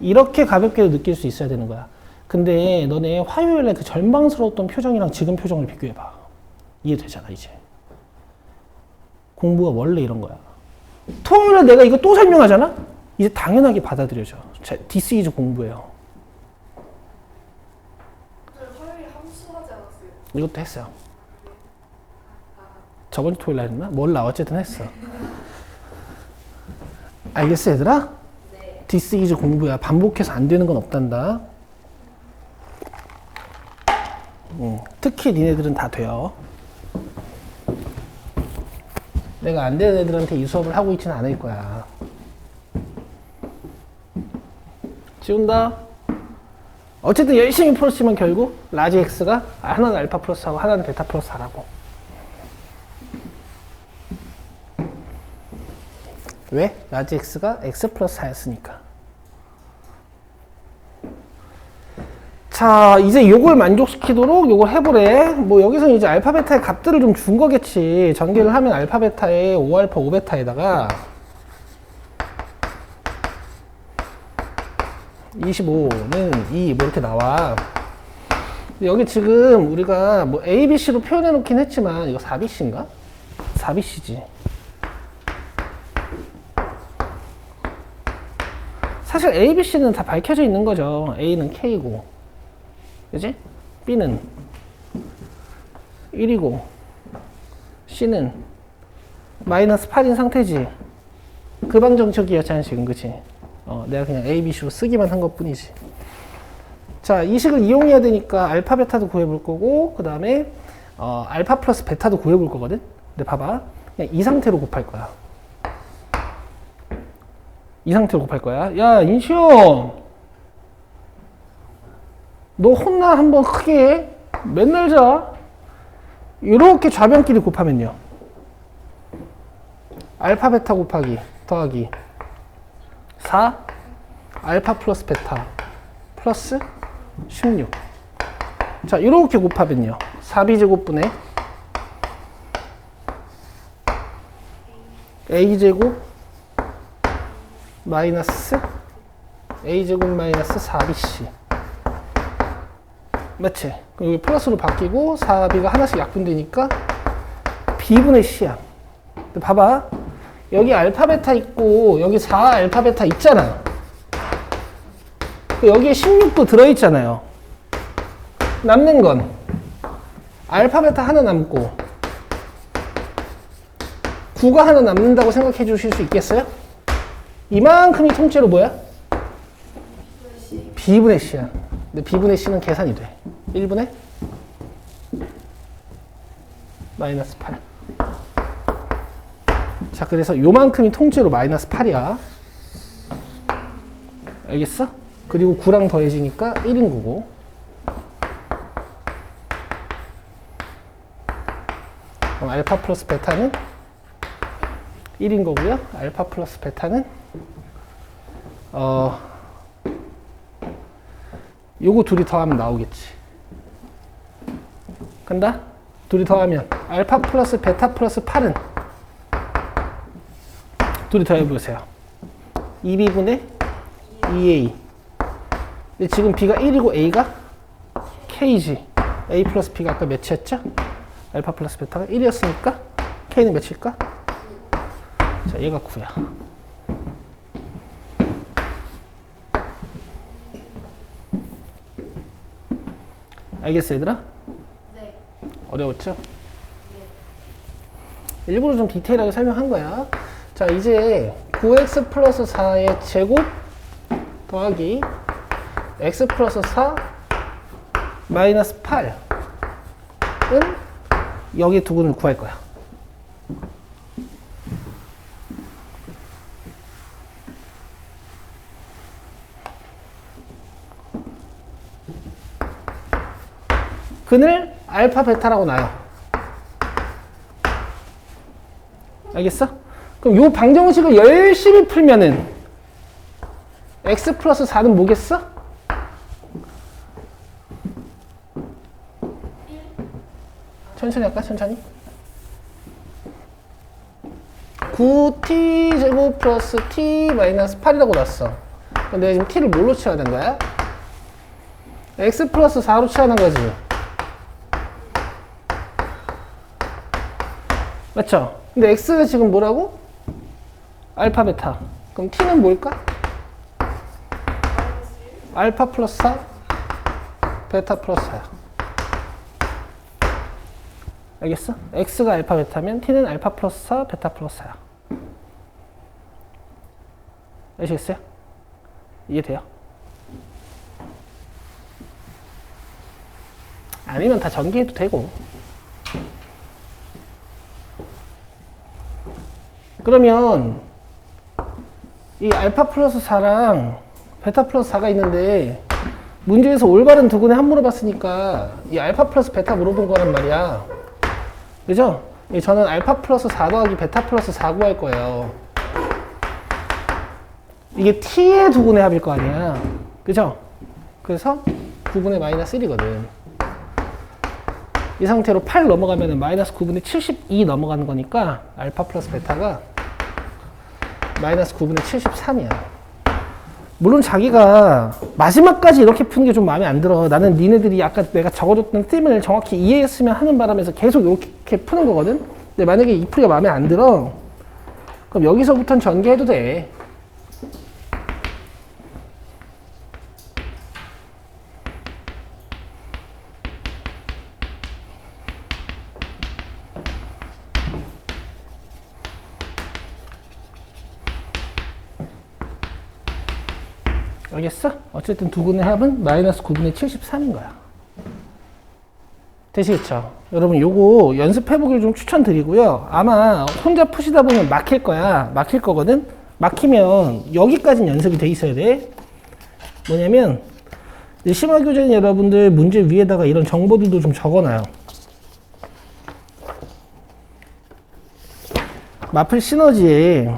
이렇게 가볍게도 느낄 수 있어야 되는 거야. 근데 너네 화요일에 그 절망스러웠던 표정이랑 지금 표정을 비교해봐. 이해되잖아, 이제. 공부가 원래 이런 거야. 토요일에 내가 이거 또 설명하잖아? 이제 당연하게 받아들여져. 자, this is 공부예요. 화요일에 함수 하지 않았어요? 이것도 했어요. 저번 주 토요일 날 했나? 몰라. 어쨌든 했어. 알겠어, 얘들아? 네. this is 공부야. 반복해서 안 되는 건 없단다. 특히 니네들은 다 돼요. 내가 안 되는 애들한테 이 수업을 하고 있지는 않을 거야. 지운다. 어쨌든 열심히 풀었지만 결국 라지 x가 하나는 알파 플러스하고 하나는 베타 플러스 4라고. 왜? 라지 x가 x 플러스 4였으니까. 자, 이제 요걸 만족시키도록 요걸 해보래. 뭐 여기서 이제 알파 베타의 값들을 좀 준 거겠지. 전개를 하면 알파 베타에 5알파 5베타에다가 25는 2 뭐 이렇게 나와. 여기 지금 우리가 뭐 A, B, C로 표현해 놓긴 했지만 이거 4BC인가? 4BC지. 사실 A, B, C는 다 밝혀져 있는 거죠. A는 K고, 그지? B는 1이고, C는 마이너스 8인 상태지. 그 방정식이었잖아, 지금, 그치? 내가 그냥 A, B, C로 쓰기만 한 것 뿐이지. 자, 이 식을 이용해야 되니까 알파, 베타도 구해볼 거고, 그 다음에, 알파 플러스 베타도 구해볼 거거든? 근데 봐봐. 그냥 이 상태로 곱할 거야. 이 상태로 곱할 거야. 야, 인시형! 너 혼나 한번 크게 맨날 자. 이렇게 좌변끼리 곱하면요. 알파 베타 곱하기 더하기 4 알파 플러스 베타 플러스 16. 자, 이렇게 곱하면요. 4b제곱분의 a제곱 마이너스 a제곱 마이너스 4bc. 맞지? 그럼 여기 플러스로 바뀌고 4b가 하나씩 약분되니까 b분의 c야. 근데 봐봐. 여기 알파 베타 있고 여기 4 알파 베타 있잖아. 여기에 16도 들어있잖아요. 남는 건 알파 베타 하나 남고 9가 하나 남는다고 생각해 주실 수 있겠어요? 이만큼이 통째로 뭐야? b분의 c야. 근데 b분의 c는 계산이 돼. 1분의 마이너스 8. 자, 그래서 요만큼이 통째로 마이너스 8이야. 알겠어? 그리고 9랑 더해지니까 1인 거고. 그럼 알파 플러스 베타는 1인 거고요. 알파 플러스 베타는 요거 둘이 더하면 나오겠지. 간다? 둘이 더하면 알파 플러스 베타 플러스 8은 둘이 더해보세요. 2b분의 2a. 근데 지금 b가 1이고 a가 k지. a 플러스 b가 아까 몇이었죠? 알파 플러스 베타가 1이었으니까 k는 몇일까? 자, 얘가 9야. 알겠어, 얘들아? 네. 어려웠죠? 일부러 좀 디테일하게 설명한 거야. 자, 이제 9x 플러스 4의 제곱 더하기 x 플러스 4 마이너스 8은 여기 두 분을 구할 거야. 근을 알파 베타라고 놔요. 알겠어? 그럼 요 방정식을 열심히 풀면은 x 플러스 4는 뭐겠어? 천천히 할까? 천천히. 9t 제곱 플러스 t 마이너스 8이라고 났어. 그럼 내가 지금 t를 뭘로 취하는 거야? x 플러스 4로 취하는 거지. 맞죠? 근데 x가 지금 뭐라고? 알파 베타. 그럼 t는 뭘까? 알파 플러스 4, 베타 플러스 4야. 알겠어? x가 알파 베타면 t는 알파 플러스 4, 베타 플러스 4야. 아시겠어요? 이해돼요? 아니면 다 전개해도 되고. 그러면 이 알파 플러스 4랑 베타 플러스 4가 있는데 문제에서 올바른 두 근의 합 물어봤으니까 이 알파 플러스 베타 물어본 거란 말이야. 그죠? 저는 알파 플러스 4 더하기 베타 플러스 4 구할 거예요. 이게 t의 두 근의 합일 거 아니야. 그죠? 그래서 9분의 마이너스 1이거든. 이 상태로 8 넘어가면 마이너스 9분의 72 넘어가는 거니까 알파 플러스 베타가 마이너스 9분의 73이야. 물론 자기가 마지막까지 이렇게 푸는 게 좀 마음에 안 들어. 나는 니네들이 아까 내가 적어줬던 셈을 정확히 이해했으면 하는 바람에서 계속 이렇게 푸는 거거든. 근데 만약에 이 풀이가 마음에 안 들어, 그럼 여기서부터는 전개해도 돼. 알겠어? 어쨌든 두 근의 합은 마이너스 9분의 73인 거야. 되시겠죠? 여러분 요거 연습해보기를 좀 추천드리고요. 아마 혼자 푸시다 보면 막힐 거야. 막힐 거거든? 막히면 여기까지는 연습이 돼 있어야 돼. 뭐냐면 심화교재는 여러분들 문제 위에다가 이런 정보들도 좀 적어놔요. 마플 시너지에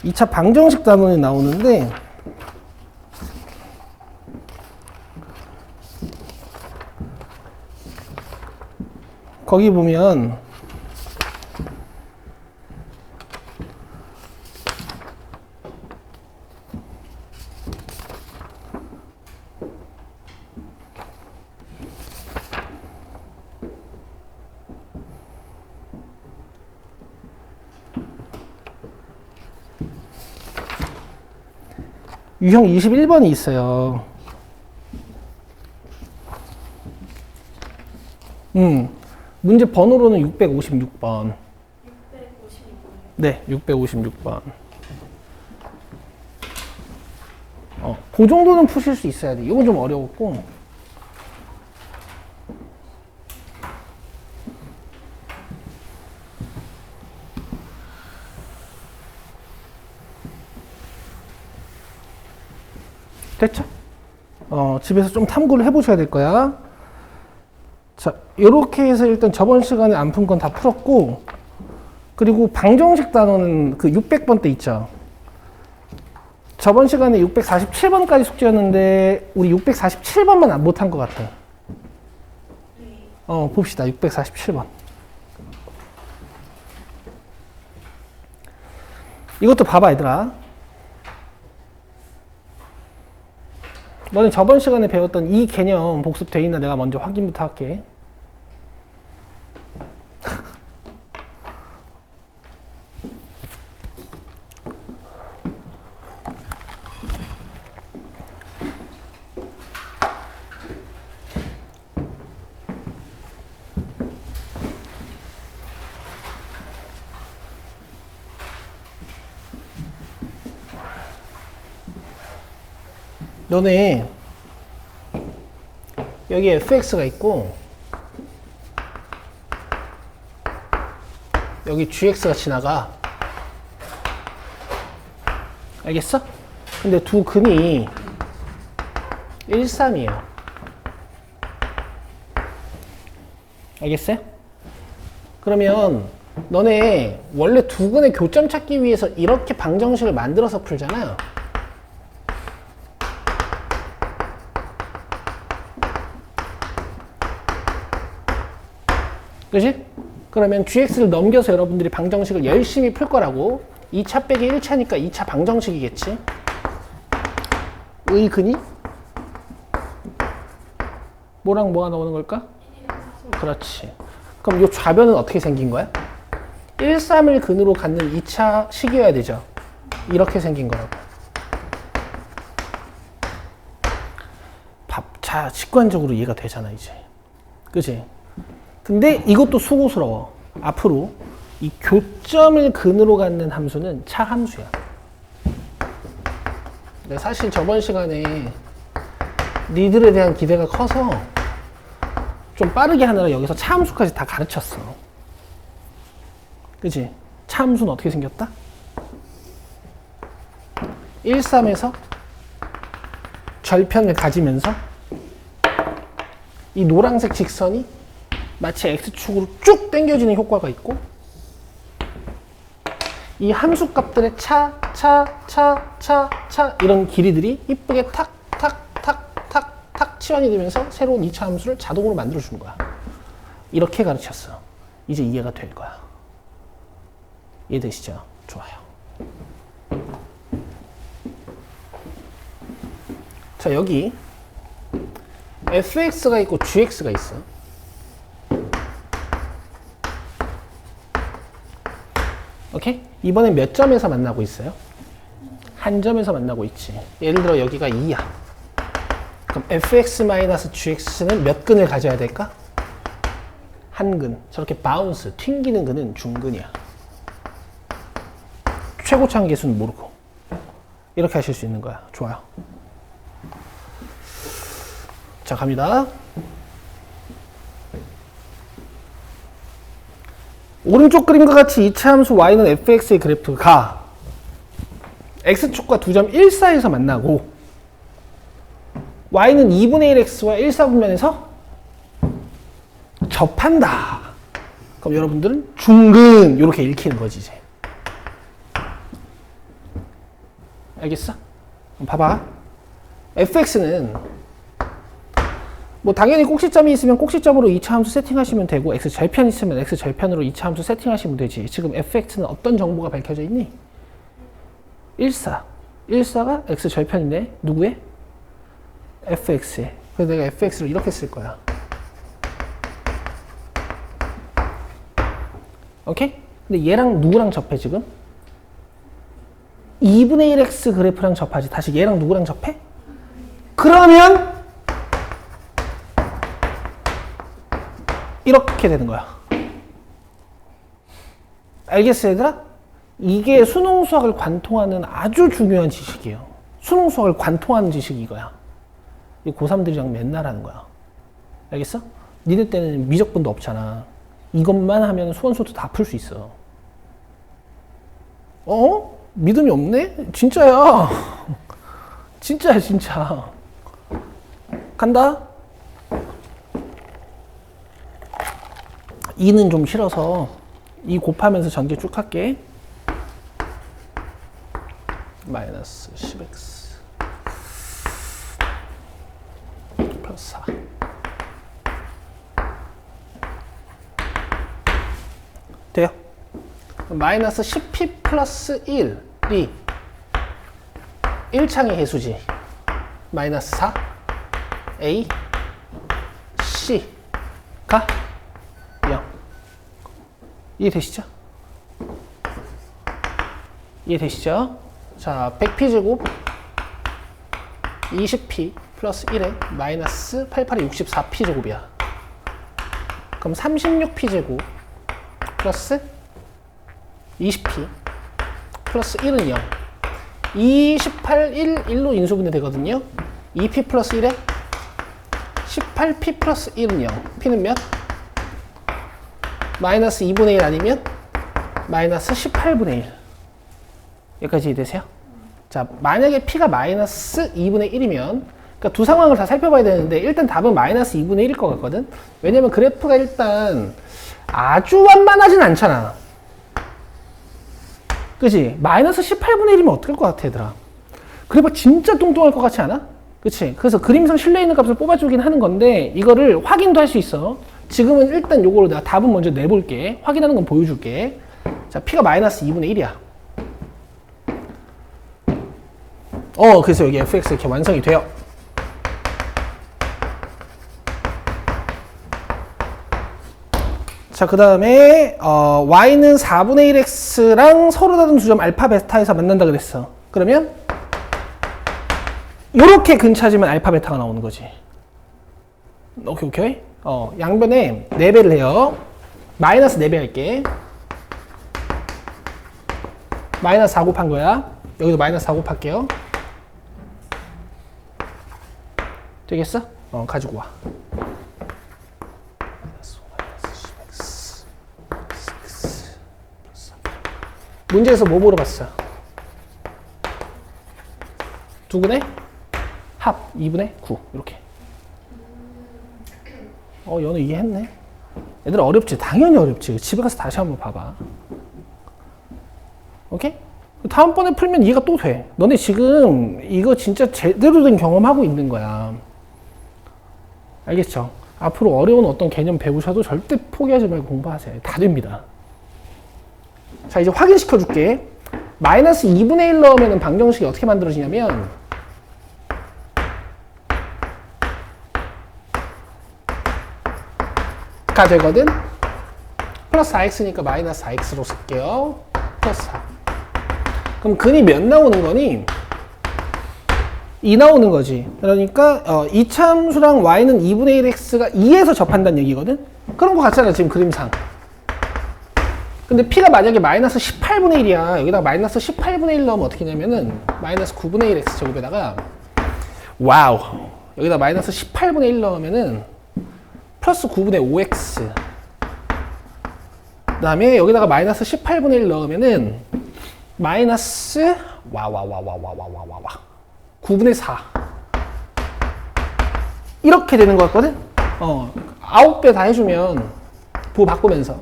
2차 방정식 단원이 나오는데 거기 보면 유형 21번이 있어요. 문제 번호로는 656번. 656번. 네, 656번. 그 정도는 푸실 수 있어야 돼. 이건 좀 어려웠고. 됐죠? 집에서 좀 탐구를 해보셔야 될 거야. 자, 이렇게 해서 일단 저번 시간에 안 푼 건 다 풀었고, 그리고 방정식 단원은 그 600번 때 있죠. 저번 시간에 647번까지 숙제였는데, 우리 647번만 못한 것 같아. 봅시다. 647번. 이것도 봐봐, 얘들아. 너는 저번 시간에 배웠던 이 개념 복습돼 있나 내가 먼저 확인부터 할게. 너네 여기 fx가 있고 여기 gx가 지나가. 알겠어? 근데 두 근이 1, 3이에요. 알겠어요? 그러면 너네 원래 두근의 교점 찾기 위해서 이렇게 방정식을 만들어서 풀잖아. 그지? 그러면 gx를 넘겨서 여러분들이 방정식을 열심히 풀 거라고. 2차 빼기 1차니까 2차 방정식이겠지. 의근이 뭐랑 뭐가 나오는 걸까? 그렇지. 그럼 이 좌변은 어떻게 생긴 거야? 1, 3을 근으로 갖는 2차 식이어야 되죠. 이렇게 생긴 거라고. 자, 직관적으로 이해가 되잖아 이제. 그치? 근데 이것도 수고스러워. 앞으로 이 교점을 근으로 갖는 함수는 차함수야. 사실 저번 시간에 니들에 대한 기대가 커서 좀 빠르게 하느라 여기서 차함수까지 다 가르쳤어. 그치? 차함수는 어떻게 생겼다? 1, 3에서 절편을 가지면서 이 노란색 직선이 마치 x축으로 쭉 당겨지는 효과가 있고, 이 함수 값들의 차 이런 길이들이 이쁘게 탁 치환이 되면서 새로운 2차 함수를 자동으로 만들어주는 거야. 이렇게 가르쳤어. 이제 이해가 될 거야. 이해되시죠? 좋아요. 자, 여기 fx가 있고 gx가 있어. 오케이? 이번엔 몇 점에서 만나고 있어요? 한 점에서 만나고 있지. 예를 들어 여기가 2야. 그럼 fx-gx는 몇 근을 가져야 될까? 한 근. 저렇게 바운스, 튕기는 근은 중근이야. 최고차항 계수는 모르고. 이렇게 하실 수 있는 거야. 좋아요. 자, 갑니다. 오른쪽 그림과 같이 2차 함수 y는 fx의 그래프가 x축과 2.14에서 만나고 y는 2분의 1x와 1사분면에서 접한다. 그럼 여러분들은 중근 이렇게 읽히는 거지 이제. 알겠어? 봐봐. fx는 뭐 당연히 꼭지점이 있으면 꼭지점으로 2차 함수 세팅하시면 되고, x절편 있으면 x절편으로 2차 함수 세팅하시면 되지. 지금 fx는 어떤 정보가 밝혀져 있니? 1사. 1사가 x절편이네. 누구의? fx에. 그래서 내가 fx를 이렇게 쓸 거야. 오케이? 근데 얘랑 누구랑 접해 지금? 2분의 1x 그래프랑 접하지. 다시 얘랑 누구랑 접해? 그러면 이렇게 되는 거야. 알겠어, 얘들아? 이게 수능 수학을 관통하는 아주 중요한 지식이에요. 수능 수학을 관통하는 지식이 이거야. 이 고3들이랑 맨날 하는 거야. 알겠어? 니네 때는 미적분도 없잖아. 이것만 하면 수원수도 다 풀 수 있어. 어? 믿음이 없네? 진짜야. 진짜야, 진짜. 간다. 2는 좀 싫어서 2 곱하면서 전개 쭉 할게. 마이너스 10x 플러스 4 돼요? 마이너스 10p 플러스 1이 1창의 해수지. 마이너스 4 a c가 0. 이해되시죠? 이해되시죠? 자, 100p 제곱 20p 플러스 1에 마이너스 88이 64p 제곱이야. 그럼 36p 제곱 플러스 20p 플러스 1은 0. 28, 1, 1로 인수분해 되거든요. 2p 플러스 1에 18p 플러스 1은 0. p는 몇? 마이너스 2분의 1 아니면 마이너스 18분의 1. 여기까지 이해되세요? 자, 만약에 p가 마이너스 2분의 1이면, 그러니까 두 상황을 다 살펴봐야 되는데, 일단 답은 마이너스 2분의 1일 것 같거든? 왜냐면 그래프가 일단 아주 완만하진 않잖아. 그치? 마이너스 18분의 1이면 어떨 것 같아, 얘들아? 그래봐 진짜 뚱뚱할 것 같지 않아? 그치? 그래서 그림상 실내 있는 값을 뽑아주긴 하는 건데 이거를 확인도 할 수 있어. 지금은 일단 요거로 내가 답은 먼저 내볼게. 확인하는 건 보여줄게. 자, P가 마이너스 2분의 1이야. 그래서 여기 fx 이렇게 완성이 돼요. 자, 그 다음에 y는 4분의 1x랑 서로 다른 두 점 알파 베타에서 만난다 그랬어. 그러면 요렇게 근 찾으면 알파 베타가 나오는 거지. 오케이. 양변에 4배를 해요. 마이너스 4배 할게. 마이너스 4 곱한 거야. 여기도 마이너스 4 곱할게요. 되겠어? 가지고 와. 문제에서 뭐 물어봤어? 두근의 합 2분의 9 이렇게. 연우 이해했네. 얘들아 어렵지? 당연히 어렵지. 집에 가서 다시 한번 봐봐. 오케이? 다음번에 풀면 이해가 또 돼. 너네 지금 이거 진짜 제대로 된 경험하고 있는 거야. 알겠죠? 앞으로 어려운 어떤 개념 배우셔도 절대 포기하지 말고 공부하세요. 다 됩니다. 자, 이제 확인시켜 줄게. 마이너스 2분의 1 넣으면 방정식이 어떻게 만들어지냐면 가 되거든. 플러스 4x니까 마이너스 4x로 쓸게요. 플러스 4. 그럼 근이 몇 나오는 거니? 2 나오는 거지. 그러니까 이차함수랑 y는 2분의 1x가 2에서 접한다는 얘기거든. 그런 거 같잖아 지금 그림상. 근데 p가 만약에 마이너스 18분의 1이야. 여기다가 마이너스 18분의 1 넣으면 어떻게 되냐면은 마이너스 9분의 1 x 제곱에다가 와우, 여기다 마이너스 18분의 1 넣으면은 플러스 9분의 5x, 그 다음에 여기다가 마이너스 18분의 1 넣으면은 마이너스 9분의 4 이렇게 되는 거 같거든. 9배 다 해주면 부호 바꾸면서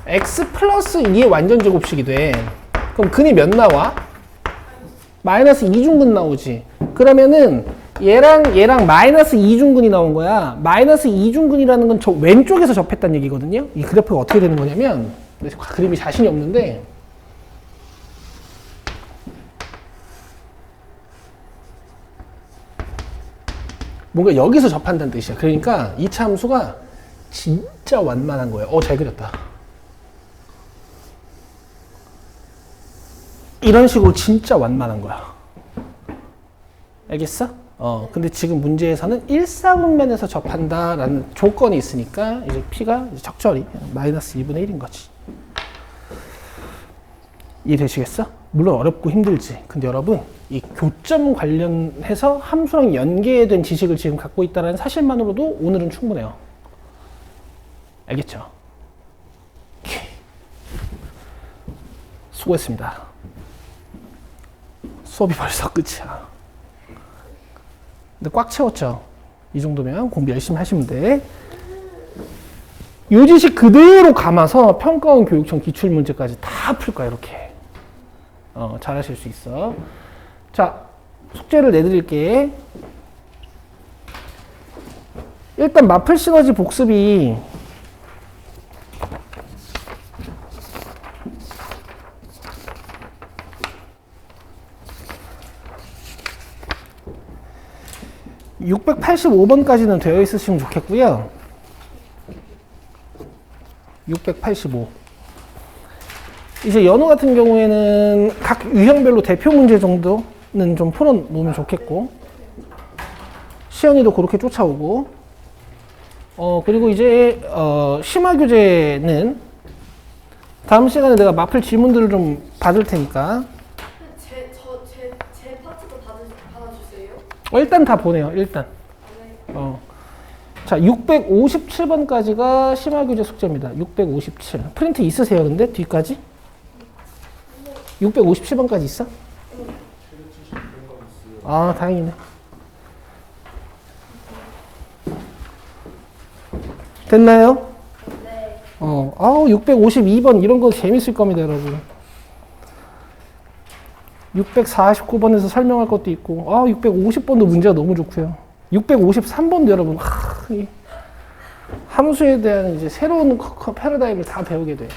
x 플러스 2의 완전 제곱식이 돼. 그럼 근이 몇 나와? 마이너스 2중근 나오지. 그러면은 얘랑 마이너스 2중근이 나온 거야. 마이너스 2중근이라는 건 저 왼쪽에서 접했다는 얘기거든요. 이 그래프가 어떻게 되는 거냐면, 그림이 자신이 없는데 뭔가 여기서 접한다는 뜻이야. 그러니까 이 차 함수가 진짜 완만한 거예요. 잘 그렸다. 이런 식으로 진짜 완만한 거야. 알겠어? 근데 지금 문제에서는 1사분면에서 접한다라는 조건이 있으니까 이제 P가 이제 적절히 마이너스 2분의 1인 거지. 이해되시겠어? 물론 어렵고 힘들지. 근데 여러분, 이 교점 관련해서 함수랑 연계된 지식을 지금 갖고 있다는 사실만으로도 오늘은 충분해요. 알겠죠? 오케이. 수고했습니다. 수업이 벌써 끝이야. 근데 꽉 채웠죠? 이 정도면 공부 열심히 하시면 돼. 이 지식 그대로 감아서 평가원 교육청 기출문제까지 다 풀 거야, 이렇게. 잘 하실 수 있어. 자, 숙제를 내드릴게. 일단 마플 시너지 복습이 (685번까지는) 되어 있으시면 좋겠고요. 685. 이제 연우 같은 경우에는 각 유형별로 대표 문제 정도는 좀 풀어놓으면 좋겠고, 시연이도 그렇게 쫓아오고, 그리고 이제 심화 교재는 다음 시간에 내가 마플 질문들을 좀 받을 테니까 제 파트도 받아주세요. 일단 다 보내요. 일단. 자, 657번까지가 심화교재 숙제입니다. 657. 프린트 있으세요, 근데? 뒤까지? 657번까지 있어? 아, 다행이네. 됐나요? 네. 아우, 652번 이런 거 재밌을 겁니다, 여러분. 649번에서 설명할 것도 있고, 650번도 문제가 너무 좋고요. 653번도 여러분, 이 함수에 대한 이제 새로운 패러다임을 다 배우게 돼요.